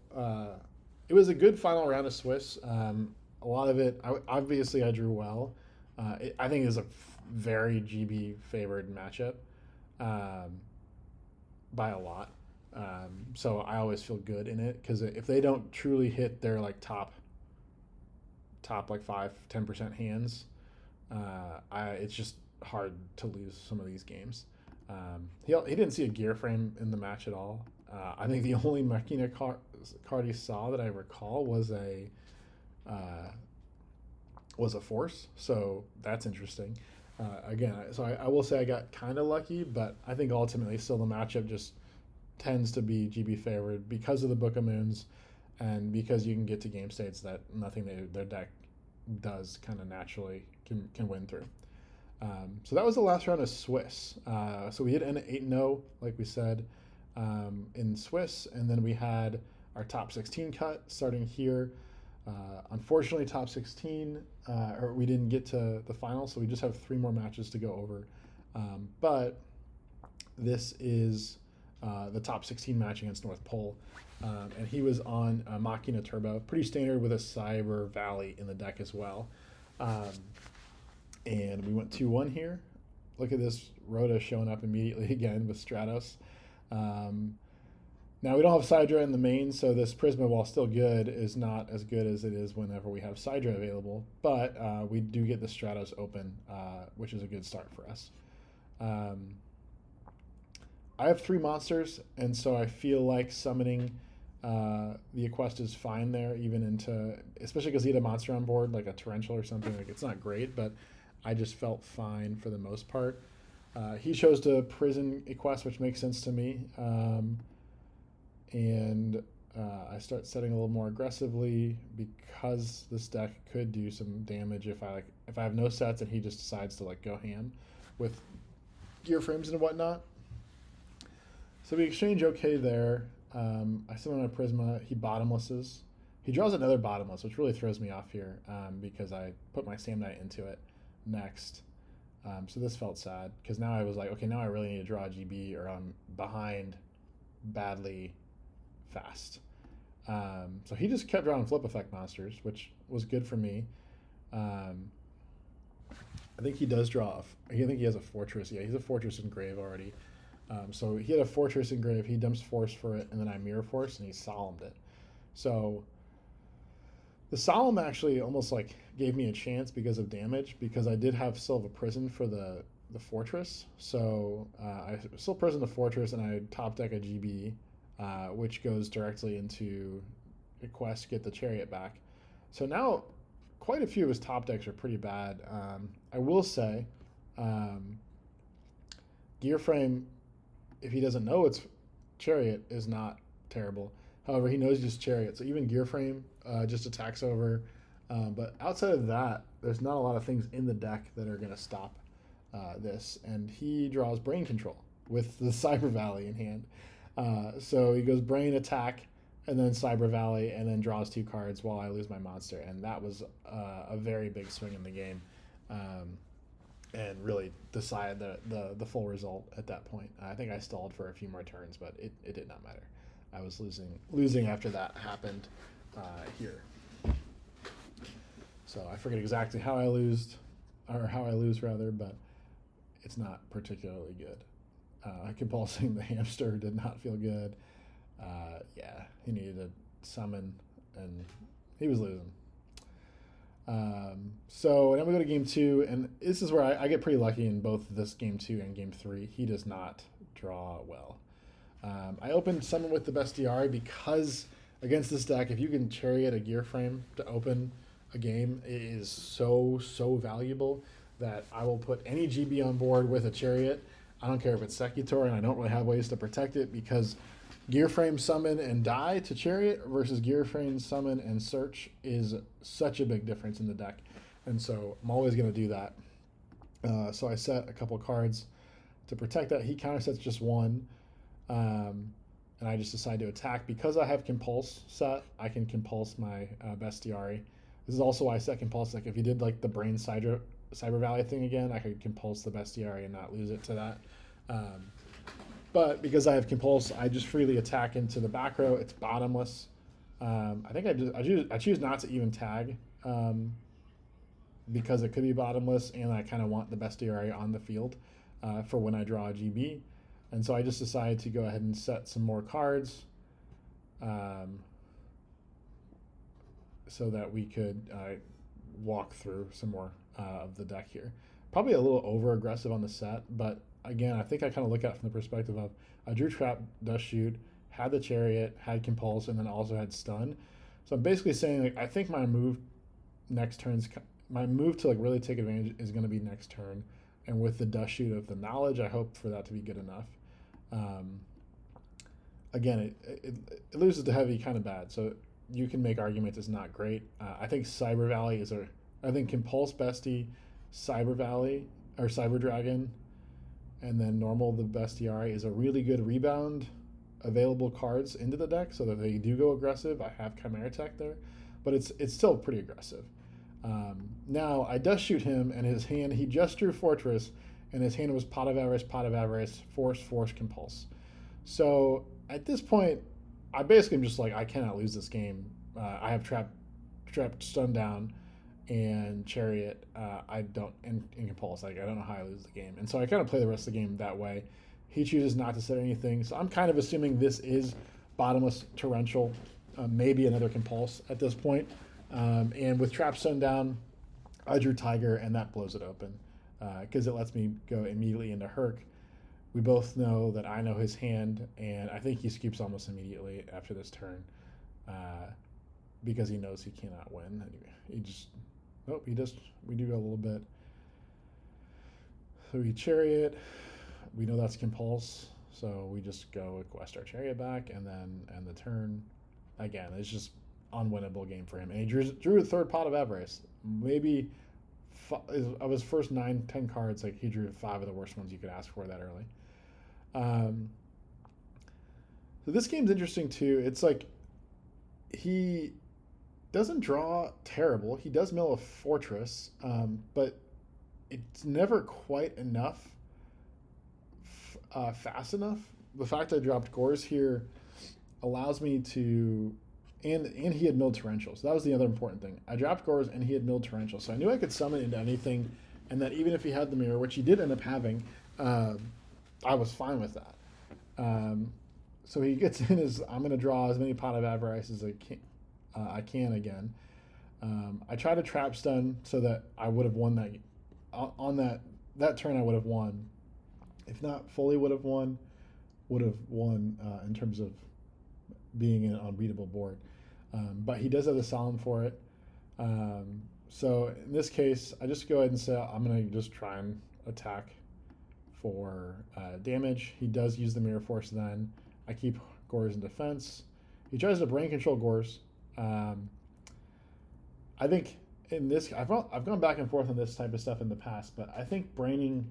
Speaker 1: it was a good final round of Swiss. A lot of it, obviously I drew well. I think it is a very GB favored matchup by a lot. So I always feel good in it because if they don't truly hit their like top like 5-10% hands, it's just hard to lose some of these games. He didn't see a gear frame in the match at all. I think the only Machina card he saw that I recall was a Force, so that's interesting. Again, so I will say I got kind of lucky, but I think ultimately still the matchup just tends to be GB favored because of the Book of Moons and because you can get to game states that nothing their deck does kind of naturally can win through. So that was the last round of Swiss. So we did end at 8-0, like we said, in Swiss, and then we had our top 16 cut starting here. Unfortunately, top 16, or we didn't get to the final, so we just have 3 more matches to go over. But this is the top 16 match against North Pole, and he was on Machina Turbo, pretty standard with a Cyber Valley in the deck as well. And we went 2-1 here. Look at this Rhoda showing up immediately again with Stratos. Now we don't have Sidra in the main, so this Prisma, while still good, is not as good as it is whenever we have Sidra available. But we do get the Stratos open, which is a good start for us. I have 3 monsters, and so I feel like summoning the Equest is fine there, even into, especially because he had a monster on board, like a Torrential or something. Like, it's not great, but I just felt fine for the most part. He chose to prison Equest, which makes sense to me. And I start setting a little more aggressively because this deck could do some damage if I have no sets and he just decides to like go ham with gear frames and whatnot. So we exchange okay there. I summon a Prisma. He bottomlesses. He draws another bottomless, which really throws me off here because I put my Sam Knight into it next. So this felt sad because now I was like, okay, now I really need to draw a GB or I'm behind badly fast. So he just kept drawing flip effect monsters, which was good for me. I think he does draw. I think he has a fortress. Yeah, he's a fortress engrave already. So he had a fortress engrave. He dumps force for it, and then I mirror force, and he solemned it. So the solemn actually almost like gave me a chance because of damage, because I did have still have a prison for the fortress. So I still prison the fortress, and I top deck a GB. Which goes directly into a quest to get the chariot back. So now quite a few of his top decks are pretty bad. I will say gear frame, if he doesn't know it's chariot, is not terrible. However, he knows just chariot, so even gear frame just attacks over. But outside of that, there's not a lot of things in the deck that are going to stop this. And he draws brain control with the Cyber Valley in hand. So he goes brain attack and then Cyber Valley and then draws 2 cards while I lose my monster. And that was a very big swing in the game and really decided the full result at that point. I think I stalled for a few more turns, but it did not matter. I was losing after that happened here. So I forget exactly how I lose rather, but it's not particularly good. Compulsing the hamster did not feel good. Yeah, he needed to summon, and he was losing. So then we go to game 2, and this is where I get pretty lucky in both this game 2 and game 3. He does not draw well. I opened summon with the bestiari because against this deck, if you can chariot a gear frame to open a game, it is so valuable that I will put any GB on board with a chariot. I don't care if it's Secutor, and I don't really have ways to protect it because gear frame summon and die to chariot versus gear frame summon and search is such a big difference in the deck. And so I'm always going to do that. So I set a couple cards to protect that. He counter sets just 1. And I just decide to attack. Because I have Compulse set, I can Compulse my Bestiari. This is also why I set Compulse. Like if you did like the Brain Cyber Valley thing again, I could Compulse the Bestiari and not lose it to that. But because I have Compulse, I just freely attack into the back row. It's bottomless. I think I choose not to even tag because it could be bottomless, and I kind of want the Bestiari on the field for when I draw a GB. And so I just decided to go ahead and set some more cards so that we could walk through some more of the deck here. Probably a little over aggressive on the set, but again, I think I kind of look at it from the perspective of I drew Trap, Dust Shoot, had the Chariot, had Compulse, and then also had Stun. So I'm basically saying like I think my move to like really take advantage is going to be next turn, and with the Dust Shoot of the Knowledge, I hope for that to be good enough. Again, it loses to heavy kind of bad, so you can make arguments it's not great. I think Cyber Valley I think Compulse Bestie, Cyber Valley or Cyber Dragon, and then normal the bestiary is a really good rebound available cards into the deck so that they do go aggressive. I have Chimera Tech there, but it's still pretty aggressive. Now I does shoot him, and his hand, he just drew Fortress, and his hand was Pot of Avarice, Force, Compulse. So at this point, I basically am just like, I cannot lose this game. I have trapped Stun Down and Chariot. I don't, and Compulse. Like, I don't know how I lose the game. And so I kind of play the rest of the game that way. He chooses not to set anything. So I'm kind of assuming this is Bottomless Torrential, maybe another Compulse at this point. And with Trap Stun Down, I drew Tiger, and that blows it open because it lets me go immediately into Herc. We both know that I know his hand, and I think he scoops almost immediately after this turn because he knows he cannot win. He just, oh, he does. We do go a little bit. So we Chariot. We know that's Compulse, so we just go Quest our Chariot back, and then end the turn. Again, it's just unwinnable game for him. And he drew a third Pot of Avarice. Maybe of his first 9-10 cards, like he drew 5 of the worst ones you could ask for that early. So this game's interesting too. It's like he doesn't draw terrible. He does mill a Fortress, but it's never quite enough, fast enough. The fact I dropped Gores here allows me to, and he had milled Torrential, so that was the other important thing. I dropped Gores and he had milled Torrential, so I knew I could summon into anything, and that even if he had the mirror, which he did end up having, I was fine with that. So he gets in his, I'm going to draw as many Pot of Avarice as I can again. I try to Trap Stun so that I would have won that. On that turn I would have won. If not fully would have won in terms of being an unbeatable board. But he does have the Solemn for it. So in this case, I just go ahead and say I'm going to just try and attack for damage. He does use the Mirror Force then. I keep Gores in defense. He tries to brain control Gores. I think in this, I've gone back and forth on this type of stuff in the past, but I think braining,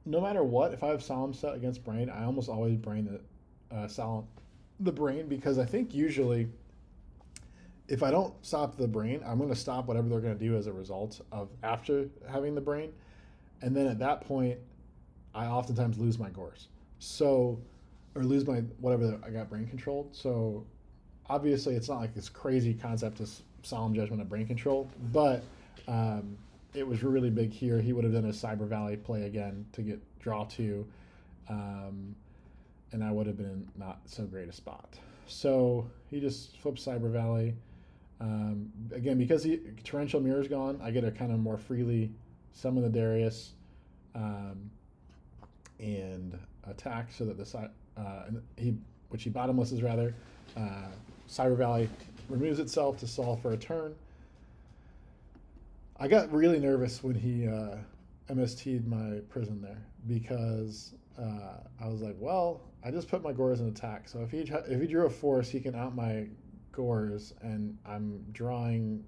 Speaker 1: no matter what, if I have Solemn set against Brain, I almost always brain the Brain, because I think usually if I don't stop the Brain, I'm going to stop whatever they're going to do as a result of after having the Brain. And then at that point, I oftentimes lose my Gores. So, or lose my, whatever I got brain controlled. So obviously it's not like this crazy concept of Solemn Judgment of brain control, but it was really big here. He would have done a Cyber Valley play again to get draw 2. And I would have been in not so great a spot. So he just flips Cyber Valley. Again, because Torrential Mirror's gone, I get to kind of more freely summon the Darius and attack so that which he bottomlesses rather. Cyber Valley removes itself to solve for a turn. I got really nervous when he MST'd my prison there because I was like, well, I just put my Gores in attack. So if he drew a Force, he can out my Gores, and I'm drawing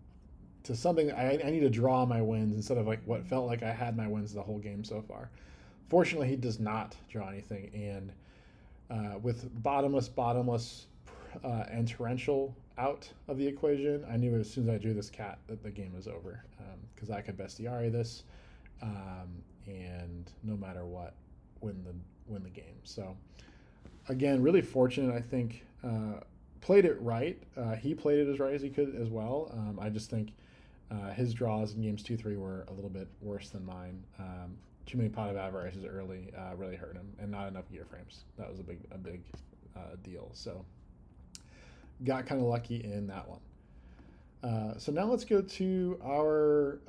Speaker 1: to something. I need to draw my wins instead of like what felt like I had my wins the whole game so far. Fortunately, he does not draw anything, and with bottomless, and Torrential out of the equation, I knew as soon as I drew this cat that the game was over, because I could bestiary this, and no matter what, win the game. So again, really fortunate. I think played it right. He played it as right as he could as well. I just think his draws in games 2-3 were a little bit worse than mine. Too many Pot of Avarices early really hurt him, and not enough gear frames. That was a big deal. So got kind of lucky in that one. So now let's go to our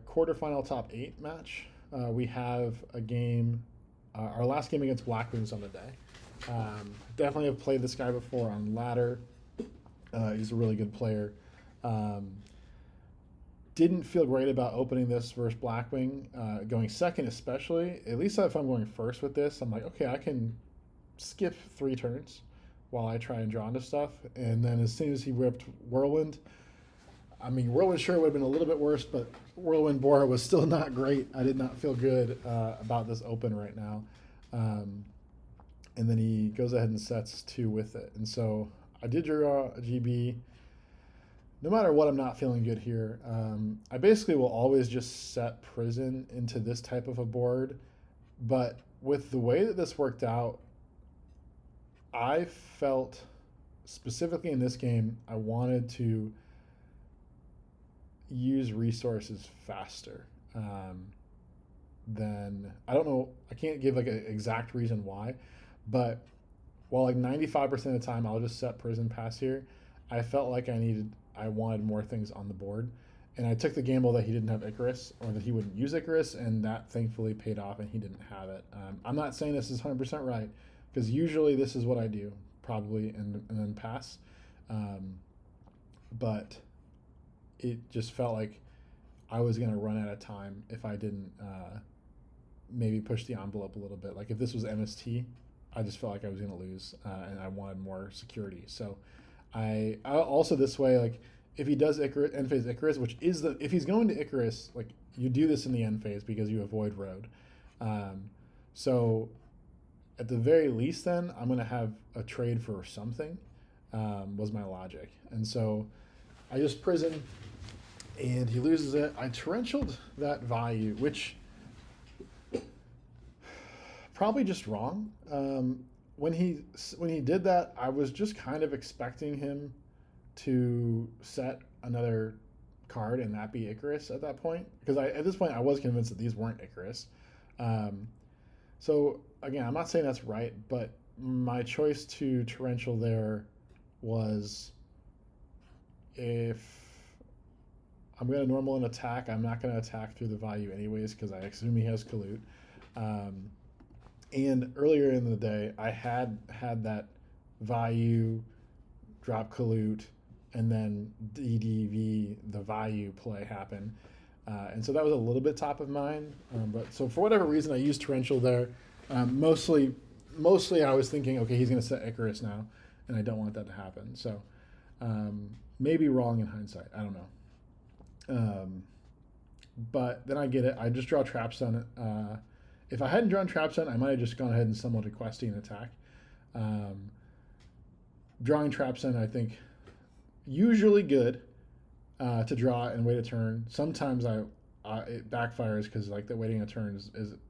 Speaker 1: quarterfinal top 8 match. We have a game, our last game against Blackwings on the day. Definitely have played this guy before on ladder. He's a really good player. Didn't feel great about opening this versus Blackwing, going second especially. At least if I'm going first with this, I'm like, okay, I can skip 3 turns while I try and draw into stuff. And then as soon as he ripped Whirlwind, I mean, Whirlwind sure would have been a little bit worse, but Whirlwind Bora was still not great. I did not feel good about this open right now. And then he goes ahead and sets 2 with it. And so I did draw a GB. No matter what, I'm not feeling good here. I basically will always just set prison into this type of a board. But with the way that this worked out, I felt, specifically in this game, I wanted to use resources faster than, I don't know, I can't give like an exact reason why, but while like 95% of the time I'll just set prison pass here, I felt like I wanted more things on the board. And I took the gamble that he didn't have Icarus, or that he wouldn't use Icarus, and that thankfully paid off and he didn't have it. I'm not saying this is 100% right, because usually this is what I do, probably, and then pass. But it just felt like I was going to run out of time if I didn't maybe push the envelope a little bit. Like if this was MST, I just felt like I was going to lose, and I wanted more security. So I also, this way, like if he does Icarus, end phase Icarus, which is if he's going to Icarus, like you do this in the end phase because you avoid road. So at the very least, then I'm going to have a trade for something, was my logic. And so I just prison, and he loses it. I torrentialed that value, which probably just wrong. When he did that, I was just kind of expecting him to set another card and that be Icarus at that point, because at this point I was convinced that these weren't Icarus. So again, I'm not saying that's right, but my choice to torrential there was, if I'm going to normal an attack, I'm not going to attack through the value anyways, because I assume he has Kalut. And earlier in the day, I had that value drop Kalut and then DDV the value play happen. And so that was a little bit top of mind. But so for whatever reason, I used torrential there. Mostly I was thinking, okay, he's going to set Icarus now, and I don't want that to happen. So maybe wrong in hindsight. I don't know. But then I get it. I just draw Trapstone. If I hadn't drawn Trapstone, I might have just gone ahead and summoned a Questy and attack. Drawing Trapstone, I think, usually good to draw and wait a turn. Sometimes it backfires because like the waiting a turn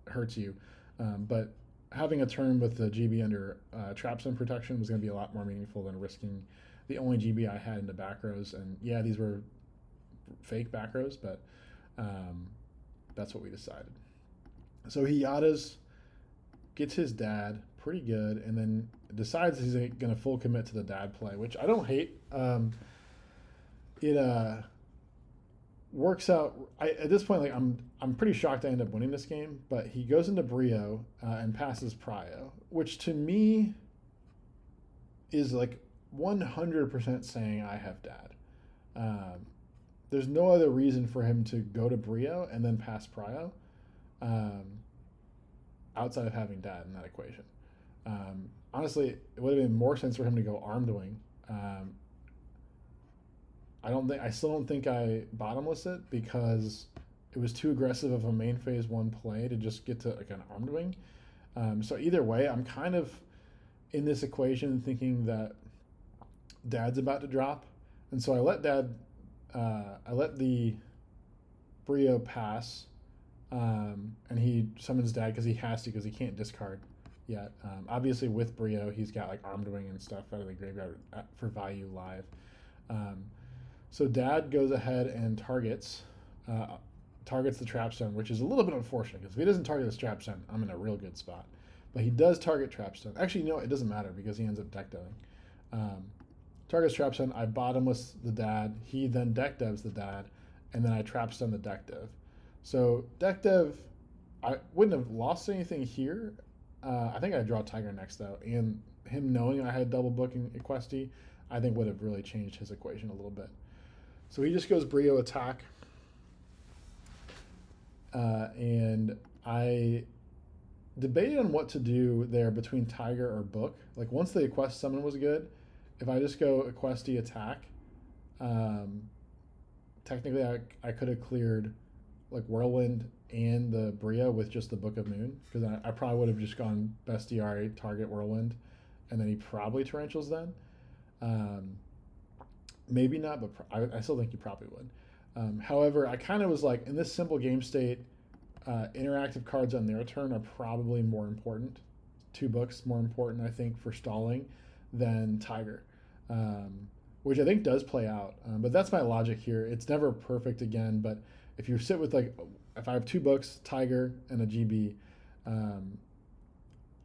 Speaker 1: hurts you. But having a turn with the GB under Trapstone protection was going to be a lot more meaningful than risking the only GB I had in the back rows. And yeah, these were fake back rows, but that's what we decided. So he Yadas, gets his dad pretty good, and then decides he's going to full commit to the dad play, which I don't hate. It works out. At this point, like I'm pretty shocked I end up winning this game, but he goes into Brio and passes Prio, which to me is like 100% saying I have dad. There's no other reason for him to go to Brio and then pass Prio, outside of having dad in that equation. Honestly, it would have been more sense for him to go Armed Wing. I still don't think I bottomless it because it was too aggressive of a main phase 1 play to just get to like an Armed Wing. So either way, I'm kind of in this equation thinking that dad's about to drop, and so I let the Brio pass, and he summons dad because he has to, because he can't discard yet. Obviously with Brio, he's got like Armed Wing and stuff out of the graveyard for value live. So dad goes ahead and targets the Trapstone, which is a little bit unfortunate, because if he doesn't target this Trapstone, I'm in a real good spot. But he does target Trapstone. Actually, no, it doesn't matter because he ends up deck deving. Targets Trapstone, I bottomless the dad, he then deck devs the dad, and then I Trapstone the deck dev. So deck dev, I wouldn't have lost anything here. I think I'd draw Tiger next though, and him knowing I had double booking Equesti, I think would have really changed his equation a little bit. So he just goes Brio attack, and I debated on what to do there between Tiger or Book. Like once the Equest summon was good, if I just go Equesti attack, technically I could have cleared like Whirlwind and the Bria with just the Book of Moon, because I probably would have just gone bestiary, target Whirlwind, and then he probably Tarantulas then. Um, Maybe not, but I still think he probably would. However, I kind of was like, in this simple game state, interactive cards on their turn are probably more important. 2 books more important, I think, for stalling than Tiger, um, which I think does play out. But that's my logic here. It's never perfect again, but if you sit with like, if I have 2 books, Tiger and a GB, um,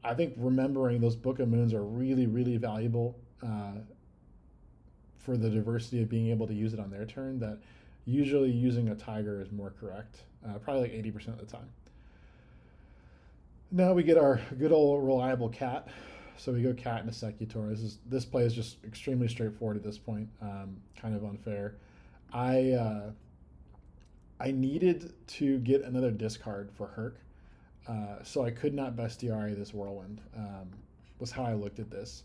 Speaker 1: I think remembering those Book of Moons are really, really valuable for the diversity of being able to use it on their turn. That usually using a Tiger is more correct, probably like 80% of the time. Now we get our good old reliable cat. So we go cat and a Secutor. This play is just extremely straightforward at this point. Kind of unfair. I needed to get another discard for Herc, so I could not bestiary this Whirlwind. Was how I looked at this.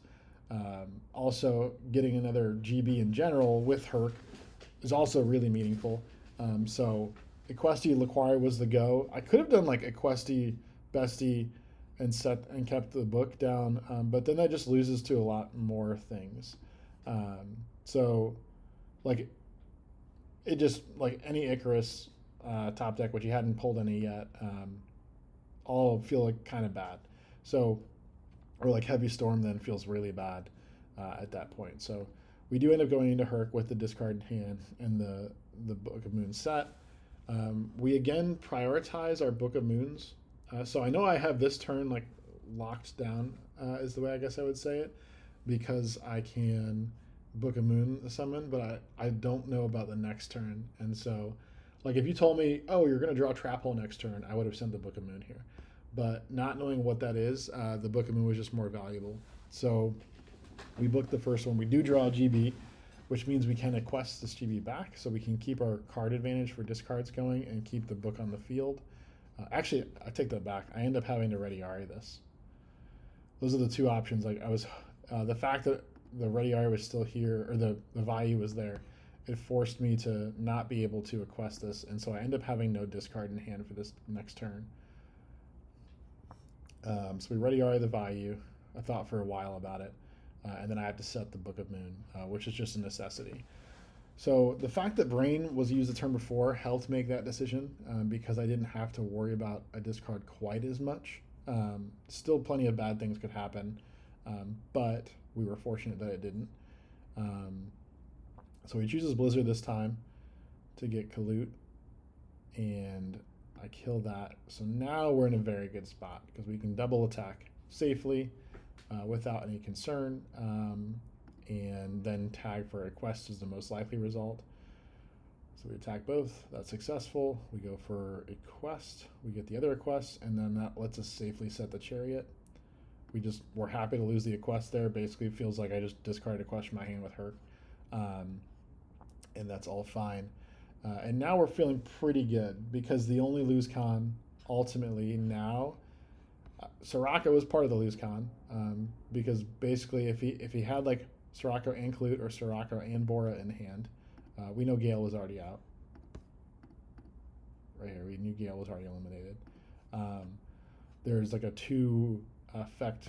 Speaker 1: Also, getting another GB in general with Herc is also really meaningful. So Equesti Laquari was the go. I could have done like Equesti Bestie and kept the book down, but then that just loses to a lot more things. So like it just, like any Icarus top deck, which you hadn't pulled any yet, all feel like kind of bad. So, or like Heavy Storm then feels really bad at that point. So we do end up going into Herc with the discard in hand and the Book of Moons set. We again prioritize our Book of Moons. So I know I have this turn like locked down, is the way I guess I would say it, because I can Book of Moon summon, but I don't know about the next turn. And so, like, if you told me, oh, you're going to draw Trap Hole next turn, I would have sent the Book of Moon here. But not knowing what that is, the Book of Moon was just more valuable. So we booked the first one. We do draw a GB, which means we can Equest this GB back, so we can keep our card advantage for discards going and keep the book on the field. Actually, I take that back. I end up having to Ready Ari this. Those are the 2 options. Like, I was the fact that the Ready Ari was still here, or the value was there, it forced me to not be able to Equest this, and so I end up having no discard in hand for this next turn. So we Ready Ari the value. I thought for a while about it, and then I had to set the Book of Moon, which is just a necessity. So the fact that Brain was used the turn before helped make that decision, because I didn't have to worry about a discard quite as much. Still plenty of bad things could happen, but we were fortunate that it didn't. So he chooses Blizzard this time to get Kalut, and I kill that. So now we're in a very good spot because we can double attack safely without any concern, and then tag for a quest is the most likely result. So we attack both. That's successful. We go for a quest. We get the other quest, and then that lets us safely set the Chariot. We're happy to lose the Equest there. Basically, it feels like I just discarded a quest from my hand with her. And that's all fine. And now we're feeling pretty good because the only lose con ultimately now, Sirocco was part of the lose con, because basically if he had like Sirocco and Clute or Sirocco and Bora in hand, we know Gale was already out. Right here, we knew Gale was already eliminated. There's like a 2 effect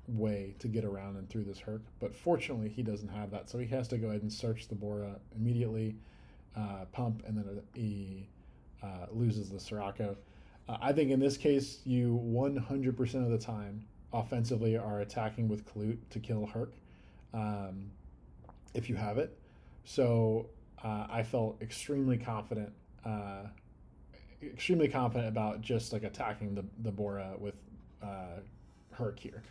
Speaker 1: way to get around and through this Herc, but fortunately he doesn't have that, so he has to go ahead and search the Bora immediately, pump, and then he loses the Sirocco. I think in this case you 100% of the time offensively are attacking with Clute to kill Herc, if you have it. So I felt extremely confident about just like attacking the Bora with Herc here.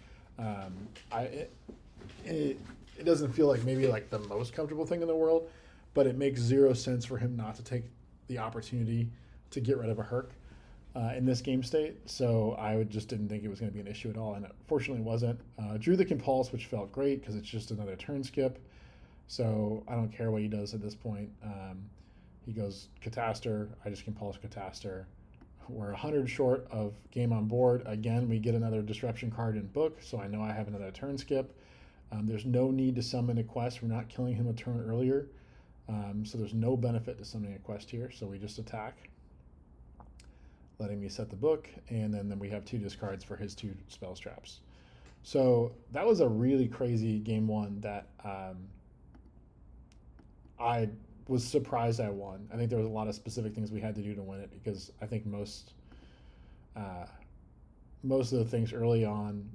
Speaker 1: It doesn't feel like maybe like the most comfortable thing in the world, but it makes 0 sense for him not to take the opportunity to get rid of a Herc in this game state. So I just didn't think it was going to be an issue at all, and it fortunately wasn't. Drew the Compulse, which felt great because it's just another turn skip. So I don't care what he does at this point. He goes Catastor. I just Compulse Catastor. We're 100 short of game on board. Again, we get another disruption card in book, so I know I have another turn skip. There's no need to summon a quest. We're not killing him a turn earlier. So there's no benefit to summoning a quest here, so we just attack, letting me set the book, and then we have 2 discards for his 2 spells traps. So that was a really crazy game 1 that I was surprised I won. I think there was a lot of specific things we had to do to win it, because I think most of the things early on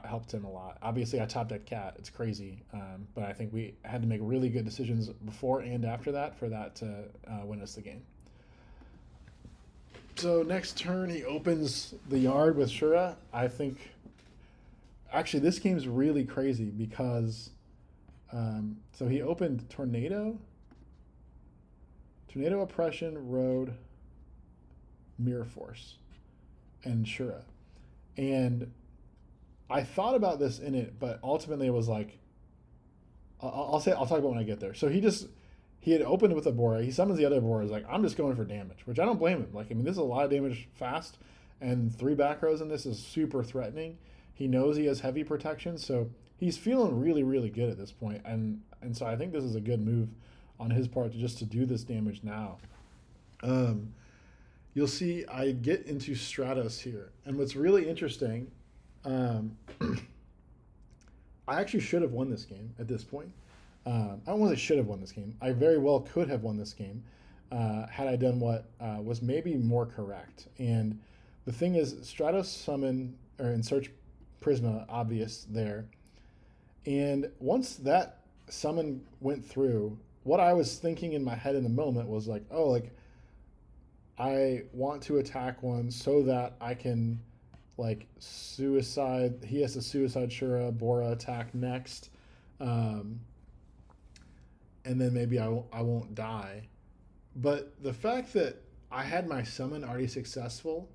Speaker 1: helped him a lot. Obviously, I top decked Cat. It's crazy. But I think we had to make really good decisions before and after that for that to win us the game. So next turn, he opens the yard with Shura. I think, actually, this game's really crazy because, so he opened Tornado, Oppression, Road, Mirror Force, and Shura. And I thought about this in it, but ultimately it was like, I'll talk about when I get there. So he had opened with a Bora. He summons the other Bora. He's like, I'm just going for damage, which I don't blame him. Like, I mean, this is a lot of damage fast, and 3 back rows in this is super threatening. He knows he has heavy protection, so he's feeling really, really good at this point. And so I think this is a good move on his part to do this damage now. You'll see I get into Stratos here. And what's really interesting, I actually should have won this game at this point. I don't want to say should have won this game. I very well could have won this game had I done what was maybe more correct. And the thing is, Stratos summon, or insert Prisma, obvious there. And once that summon went through, what I was thinking in my head in the moment was like, oh, like, I want to attack one so that I can, like, suicide. He has to suicide Shura, Bora attack next. And then maybe I won't die. But the fact that I had my summon already successful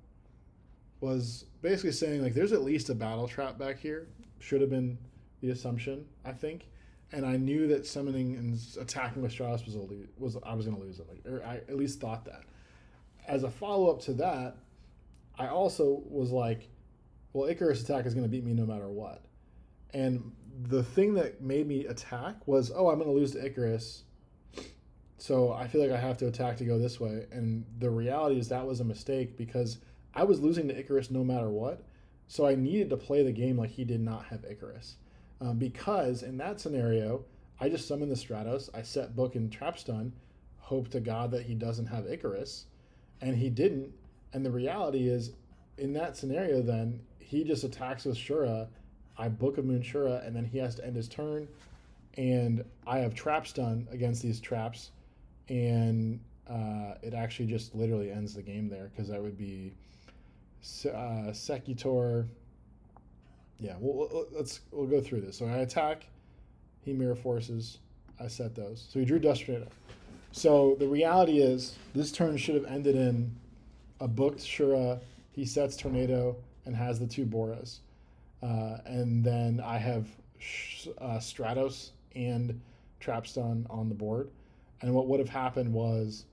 Speaker 1: was basically saying, like, there's at least a battle trap back here. Should have been the assumption, I think. And I knew that summoning and attacking with Stratos I was going to lose it. Like, or I at least thought that. As a follow-up to that, I also was like, well, Icarus attack is going to beat me no matter what. And the thing that made me attack was, oh, I'm going to lose to Icarus, so I feel like I have to attack to go this way. And the reality is that was a mistake, because I was losing to Icarus no matter what, so I needed to play the game like he did not have Icarus. Because in that scenario, I just summoned the Stratos, I set book and trap stun, hope to God that he doesn't have Icarus, and he didn't. And the reality is, in that scenario then, he just attacks with Shura, I book a Moon Shura, and then he has to end his turn, and I have trap stun against these traps, and it actually just literally ends the game there, because that would be Secutor. Yeah, we'll go through this. So I attack, he mirror forces, I set those. So he drew Dust Tornado. So the reality is, this turn should have ended in a booked Shura, he sets Tornado, and has the 2 Boras. And then I have Stratos and Trapstun on the board. And what would have happened was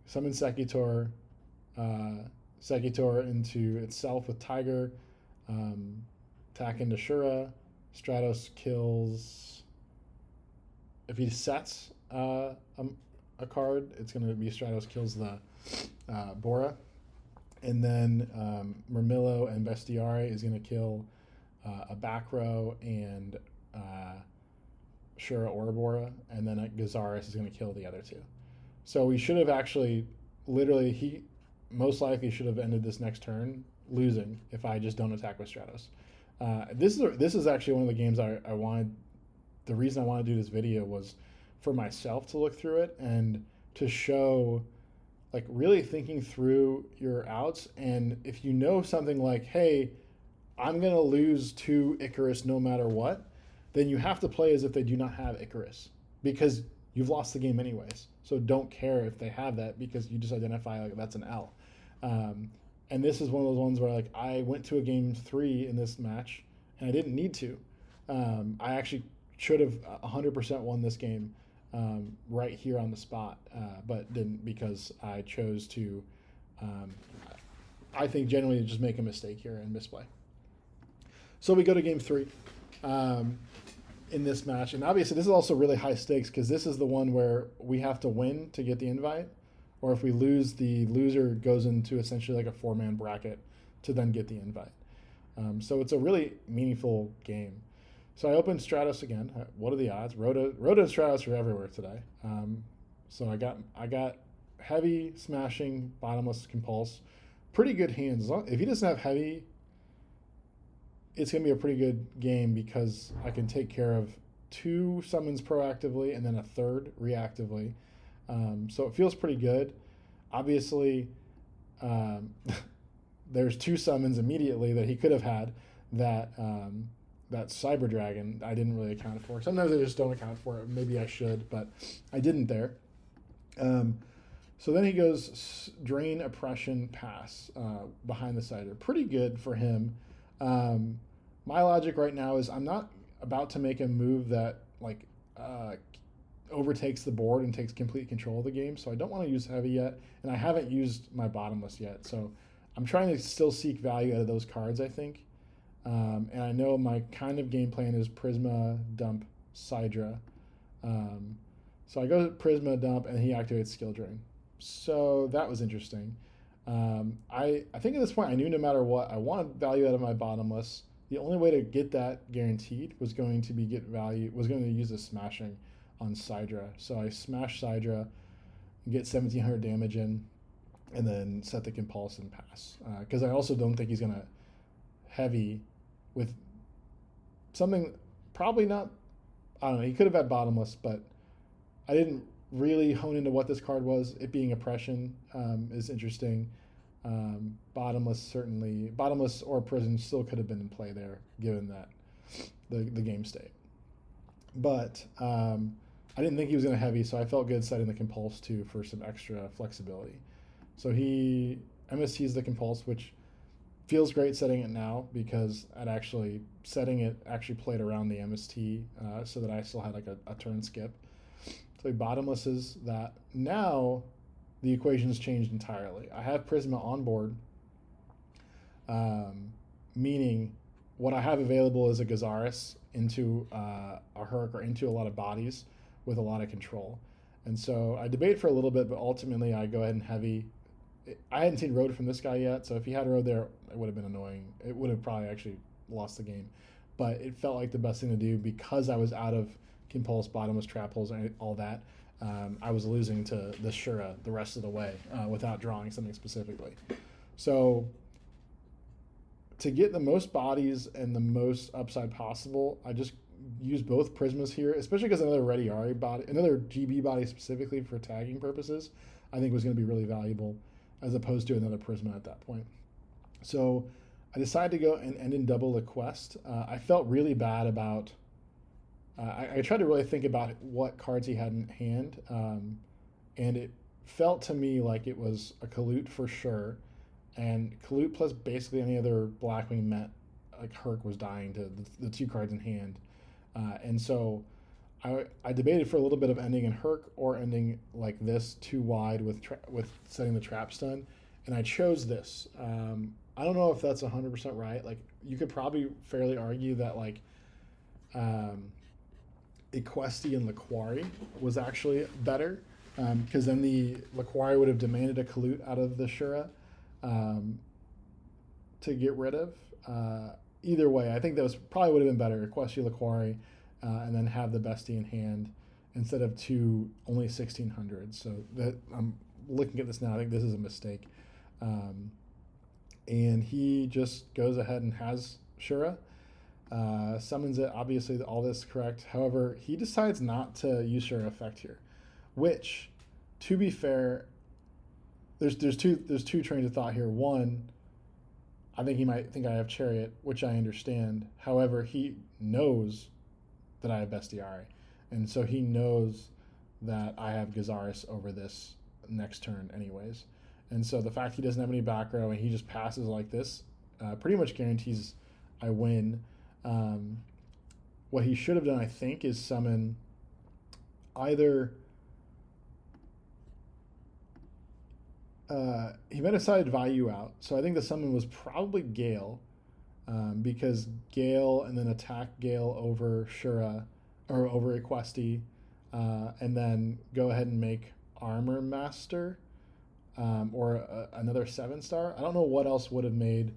Speaker 1: summon Secutor, Secutor into itself with Tiger, attack into Shura, Stratos kills. If he sets a card, it's going to be Stratos kills the Bora. And then Murmillo and Bestiare is going to kill a back row and Shura or Bora. And then Gazaris is going to kill the other 2. So we should have actually, literally, he most likely should have ended this next turn losing if I just don't attack with Stratos. This is actually one of the games I wanted. The reason I wanted to do this video was for myself to look through it and to show, like, really thinking through your outs. And if you know something like, hey, I'm going to lose to Icarus no matter what, then you have to play as if they do not have Icarus, because you've lost the game anyways. So don't care if they have that, because you just identify like that's an L. And this is one of those ones where, like, I went to a game 3 in this match and I didn't need to. I actually should have 100% won this game right here on the spot, but didn't, because I chose to, I think, generally just make a mistake here and misplay. So we go to game 3. in this match. And obviously, this is also really high stakes because this is the one where we have to win to get the invite, or if we lose, the loser goes into essentially like a 4-man bracket to then get the invite. So it's a really meaningful game. So I opened Stratos again. What are the odds? Rhoda and Stratos are everywhere today. So I got heavy, smashing, bottomless, compulse. Pretty good hands. If he doesn't have heavy, it's going to be a pretty good game because I can take care of 2 summons proactively and then a 3rd reactively. So it feels pretty good. Obviously, there's 2 summons immediately that he could have had that that Cyber Dragon I didn't really account for. Sometimes I just don't account for it. Maybe I should, but I didn't there. So then he goes Drain, Oppression, Pass behind the Cider. Pretty good for him. My logic right now is I'm not about to make a move that like overtakes the board and takes complete control of the game, so I don't want to use heavy yet, and I haven't used my bottomless yet, so I'm trying to still seek value out of those cards, I think. And I know my kind of game plan is Prisma, Dump, Sidra. So I go Prisma, Dump, and he activates Skill Drain. So that was interesting. I think at this point I knew no matter what, I wanted value out of my bottomless. The only way to get that guaranteed was going to use the smashing on Sidra. So I smash Sidra, get 1700 damage in, and then set the compulse and pass. Because I also don't think he's going to heavy with something probably not, I don't know, he could have had bottomless, but I didn't really hone into what this card was. It being oppression is interesting. Bottomless or prison still could have been in play there, given that the game state. But I didn't think he was going to heavy, so I felt good setting the compulse too for some extra flexibility. So he MSTs the compulse, which feels great setting it now because setting it actually played around the MST so that I still had like a turn skip. So he bottomlesses that. Now the equation's changed entirely. I have Prisma on board, meaning what I have available is a Gazaris into a Herc or into a lot of bodies with a lot of control. And so I debate for a little bit, but ultimately I go ahead and heavy. I hadn't seen Road from this guy yet, so if he had Road there, it would have been annoying. It would have probably actually lost the game. But it felt like the best thing to do because I was out of Compulse, Bottomless, Trap Holes, and all that. I was losing to the Shura the rest of the way without drawing something specifically. So to get the most bodies and the most upside possible, I just use both Prismas here, especially because another Ready Ari body, another GB body specifically for tagging purposes, I think was going to be really valuable as opposed to another Prisma at that point. So I decided to go and end in double the quest. I felt really bad about, I tried to really think about what cards he had in hand, and it felt to me like it was a Kalut for sure, and Kalut plus basically any other Blackwing meant like Herc was dying to the 2 cards in hand. And so I debated for a little bit of ending in Herc or ending like this too wide with setting the trap stun, and I chose this. I don't know if that's 100% right. Like you could probably fairly argue that like Equesti and Laquari was actually better because then the Laquari would have demanded a Kalut out of the Shura to get rid of. Either way, I think that probably would have been better. Equesti, Laquari, and then have the bestie in hand instead of only 1600. So that I'm looking at this now. I think this is a mistake. And he just goes ahead and has Shura, summons it. Obviously, all this is correct. However, he decides not to use Shura effect here, which, to be fair, there's two trains of thought here. One, I think he might think I have Chariot, which I understand. However, he knows that I have Bestiari, and so he knows that I have Gazaris over this next turn anyways. And so the fact he doesn't have any back row and he just passes like this pretty much guarantees I win. What he should have done, I think, is summon either... he might have decided to value out. So I think the summon was probably Gale, because Gale and then attack Gale over Shura or over a questy, and then go ahead and make Armor Master, or another 7-star. I don't know what else would have made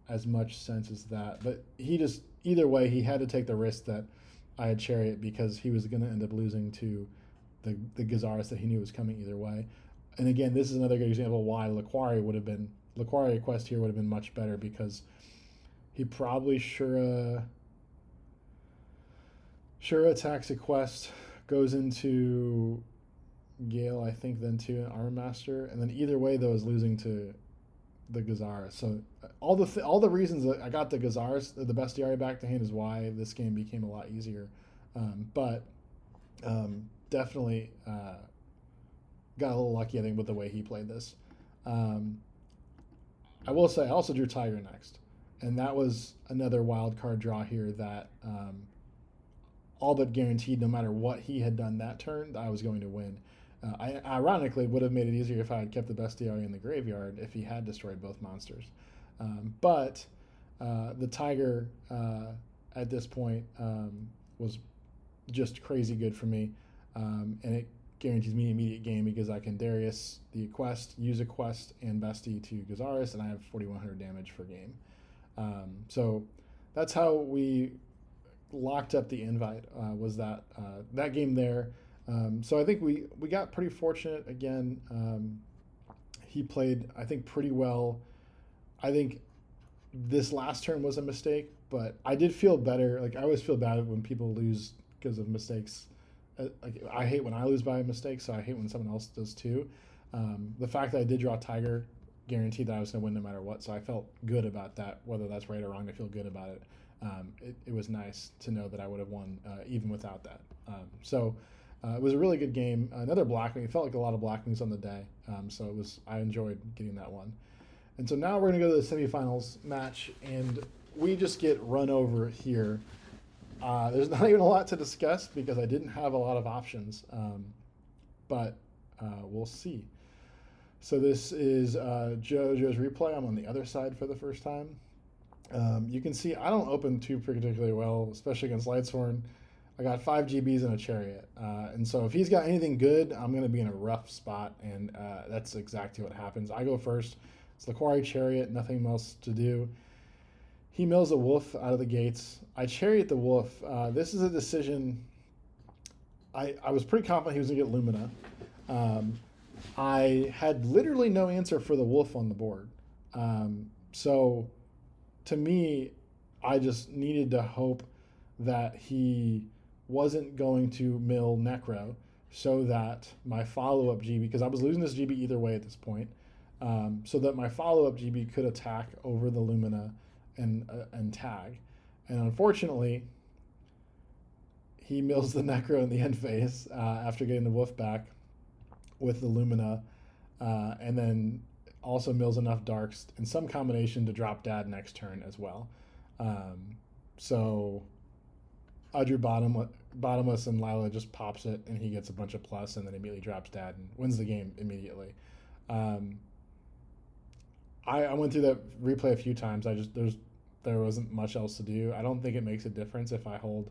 Speaker 1: as much sense as that, but he just, either way, he had to take the risk that I had Chariot because he was going to end up losing to the Gazaris that he knew was coming either way. And again, this is another good example of why Laquaria Quest here would have been much better, because he probably sure attacks a quest, goes into Gale, I think, then to an Armor Master, and then either way though is losing to the Gazaris. So all the reasons that I got the Gazaris, the bestiary back to hand, is why this game became a lot easier. But definitely got a little lucky, I think, with the way he played this. I will say I also drew Tiger next, and that was another wild card draw here that all but guaranteed, no matter what he had done that turn, I was going to win. I ironically would have made it easier if I had kept the bestiary in the graveyard if he had destroyed both monsters. But the Tiger at this point was just crazy good for me, and it guarantees me immediate game because I can Darius the quest, use a quest, and bestie to Gazaris, and I have 4,100 damage for game. So that's how we locked up the invite, was that game there. So I think we got pretty fortunate again. He played, I think, pretty well. I think this last turn was a mistake, but I did feel better. Like, I always feel bad when people lose because of mistakes. Like, I hate when I lose by a mistake, so I hate when someone else does too. The fact that I did draw Tiger guaranteed that I was going to win no matter what, so I felt good about that. Whether that's right or wrong, I feel good about it. It was nice to know that I would have won even without that. So it was a really good game. Another Blackwing. It felt like a lot of Blackwings on the day, so I enjoyed getting that one. And so now we're going to go to the semifinals match, and we just get run over here. There's not even a lot to discuss because I didn't have a lot of options, but we'll see. So this is JoJo's replay. I'm on the other side for the first time. You can see I don't open too particularly well, especially against Lightsworn. I got 5 GBs and a Chariot, and so if he's got anything good, I'm going to be in a rough spot, and that's exactly what happens. I go first. It's Laquari Chariot, nothing else to do. He mills a wolf out of the gates. I Chariot the wolf. This is a decision. I was pretty confident he was going to get Lumina. I had literally no answer for the wolf on the board. So to me, I just needed to hope that he wasn't going to mill Necro so that my follow-up GB, because I was losing this GB either way at this point, so that my follow-up GB could attack over the Lumina and tag. And unfortunately, he mills the Necro in the end phase after getting the wolf back with the Lumina, and then also mills enough darks in some combination to drop Dad next turn as well. So I drew bottomless, and Lila just pops it, and he gets a bunch of plus, and then immediately drops Dad and wins the game immediately. I went through that replay a few times. There wasn't much else to do. I don't think it makes a difference if I hold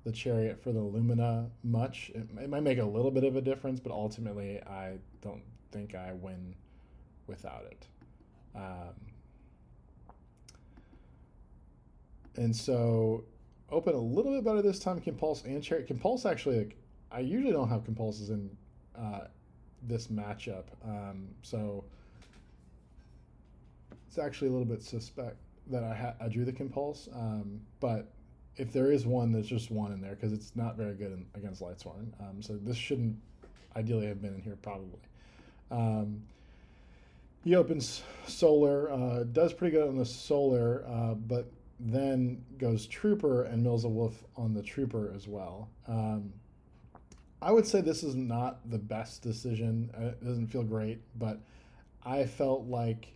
Speaker 1: the Chariot for the Lumina much. It might make a little bit of a difference, but ultimately I don't think I win without it. And so open a little bit better this time. Compulse and Chariot. Compulse actually, like, I usually don't have Compulses in this matchup, so it's actually a little bit suspect that I drew the Compulse, but if there is one, there's just one in there because it's not very good against Lightsworn. So this shouldn't ideally have been in here probably. He opens Solar, does pretty good on the Solar, but then goes Trooper and mills a wolf on the Trooper as well. I would say this is not the best decision. It doesn't feel great, but I felt like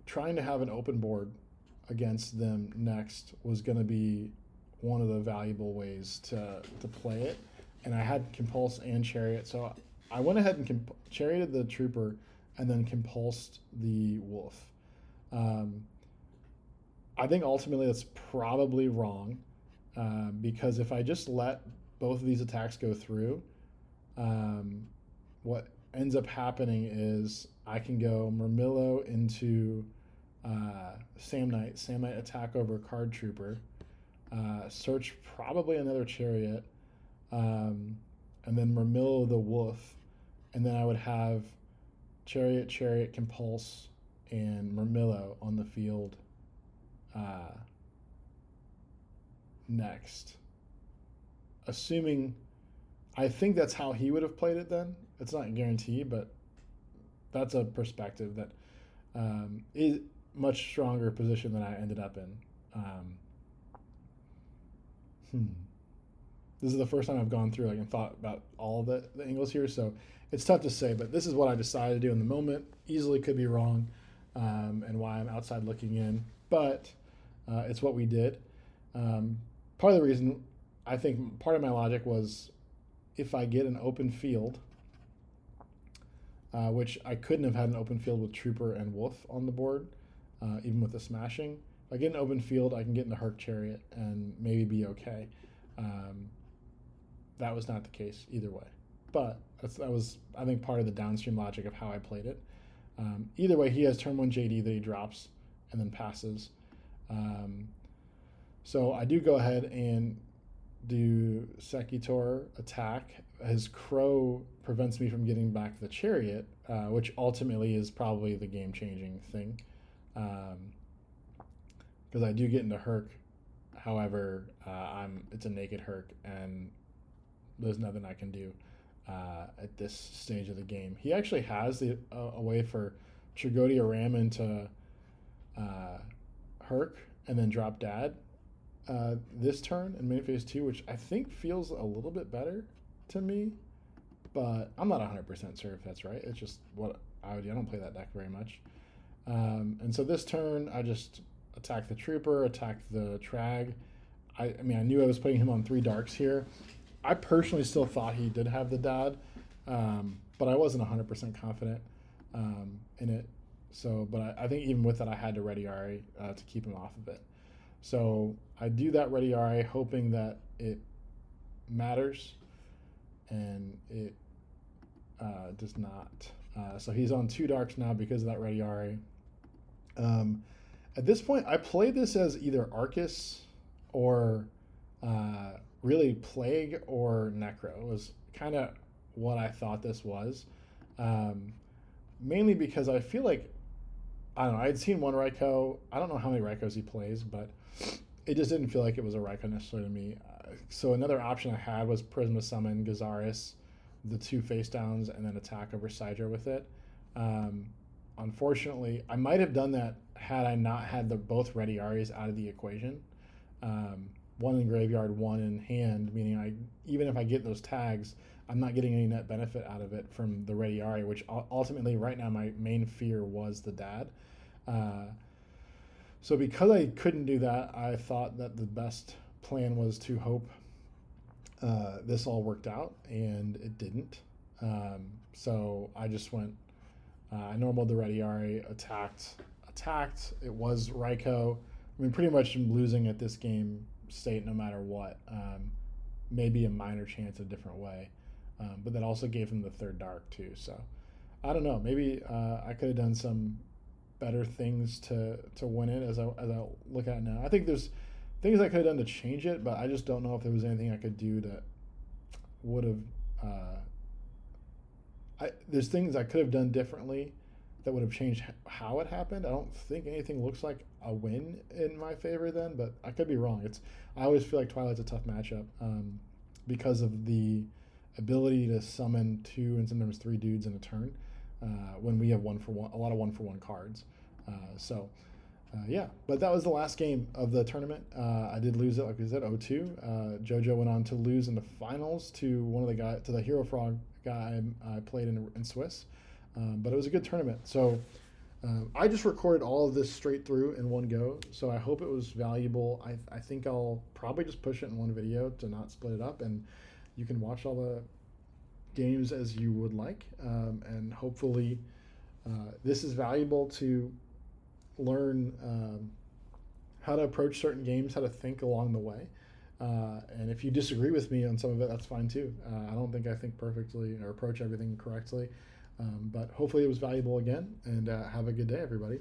Speaker 1: trying to have an open board against them next was going to be one of the valuable ways to play it. And I had Compulse and Chariot, so I went ahead and Charioted the Trooper and then Compulsed the Wolf. I think ultimately that's probably wrong, because if I just let both of these attacks go through, um, what ends up happening is I can go Murmillo into Sam Knight attack over Card Trooper, search probably another Chariot, um, and then Murmillo the Wolf, and then I would have Chariot, Compulse, and Murmillo on the field uh, next. Assuming, I think that's how he would have played it then. It's not a guarantee, but that's a perspective that is much stronger position than I ended up in. Um, hmm. This is the first time I've gone through and thought about all of the angles here, so it's tough to say. But this is what I decided to do in the moment. Easily could be wrong, and why I'm outside looking in. But it's what we did. Part of the reason, I think part of my logic was, if I get an open field, which I couldn't have had an open field with Trooper and Wolf on the board, even with the smashing. If I get an open field, I can get in the Herc Chariot and maybe be okay. That was not the case either way. But that was, I think, part of the downstream logic of how I played it. Either way, he has turn 1 JD that he drops and then passes. So I do go ahead and do Sekitor attack. His Crow prevents me from getting back the Chariot, which ultimately is probably the game-changing thing. Because I do get into Herc. However, it's a naked Herc, and there's nothing I can do at this stage of the game. He actually has a way for Tragodia ram into Herc and then drop Dad this turn in main phase 2, which I think feels a little bit better to me, but I'm not 100% sure if that's right. It's just what I would do. I don't play that deck very much. And so this turn, I just attack the Trooper, attack the Trag. I mean, I knew I was putting him on 3 darks here. I personally still thought he did have the Dad, but I wasn't 100% confident in it. So, but I think even with that, I had to ready Ari to keep him off of it. So I do that ready Ari, hoping that it matters, and it does not. So he's on 2 darks now because of that ready Ari. At this point, I play this as either Arcus or really Plague or Necro. It was kind of what I thought this was. Mainly because I feel like, I don't know, I'd seen one Raikou. I don't know how many Raikous he plays, but it just didn't feel like it was a Raikou necessarily to me. So another option I had was Prisma Summon, Gazaris, the 2 face downs, and then attack over Sidra with it. Unfortunately, I might have done that had I not had both ready Aries out of the equation. One in graveyard, one in hand, meaning even if I get those tags, I'm not getting any net benefit out of it from the ready Ari, which ultimately right now my main fear was the Dad. So because I couldn't do that, I thought that the best plan was to hope this all worked out, and it didn't. So I just went, I normaled the ready Ari, attacked. It was Raikou. I mean, pretty much I'm losing at this game state no matter what. Maybe a minor chance a different way. But that also gave him the 3rd dark too. So I don't know. Maybe I could have done some better things to win it as I look at it now. I think there's things I could have done to change it, but I just don't know if there was anything I could do that would have. There's things I could have done differently that would have changed how it happened. I don't think anything looks like a win in my favor then, but I could be wrong. I always feel like Twilight's a tough matchup because of the ability to summon 2 and sometimes 3 dudes in a turn when we have a lot of 1-for-1 cards. Yeah, but that was the last game of the tournament. I did lose it, like I said, 0-2. JoJo went on to lose in the finals to the Hero Frog guy I played in Swiss. But it was a good tournament. So I just recorded all of this straight through in one go. So I hope it was valuable. I think I'll probably just push it in one video to not split it up, and you can watch all the games as you would like. And hopefully this is valuable to learn how to approach certain games, how to think along the way. And if you disagree with me on some of it, that's fine too. I don't think I think perfectly or approach everything correctly. But hopefully it was valuable again, and have a good day, everybody.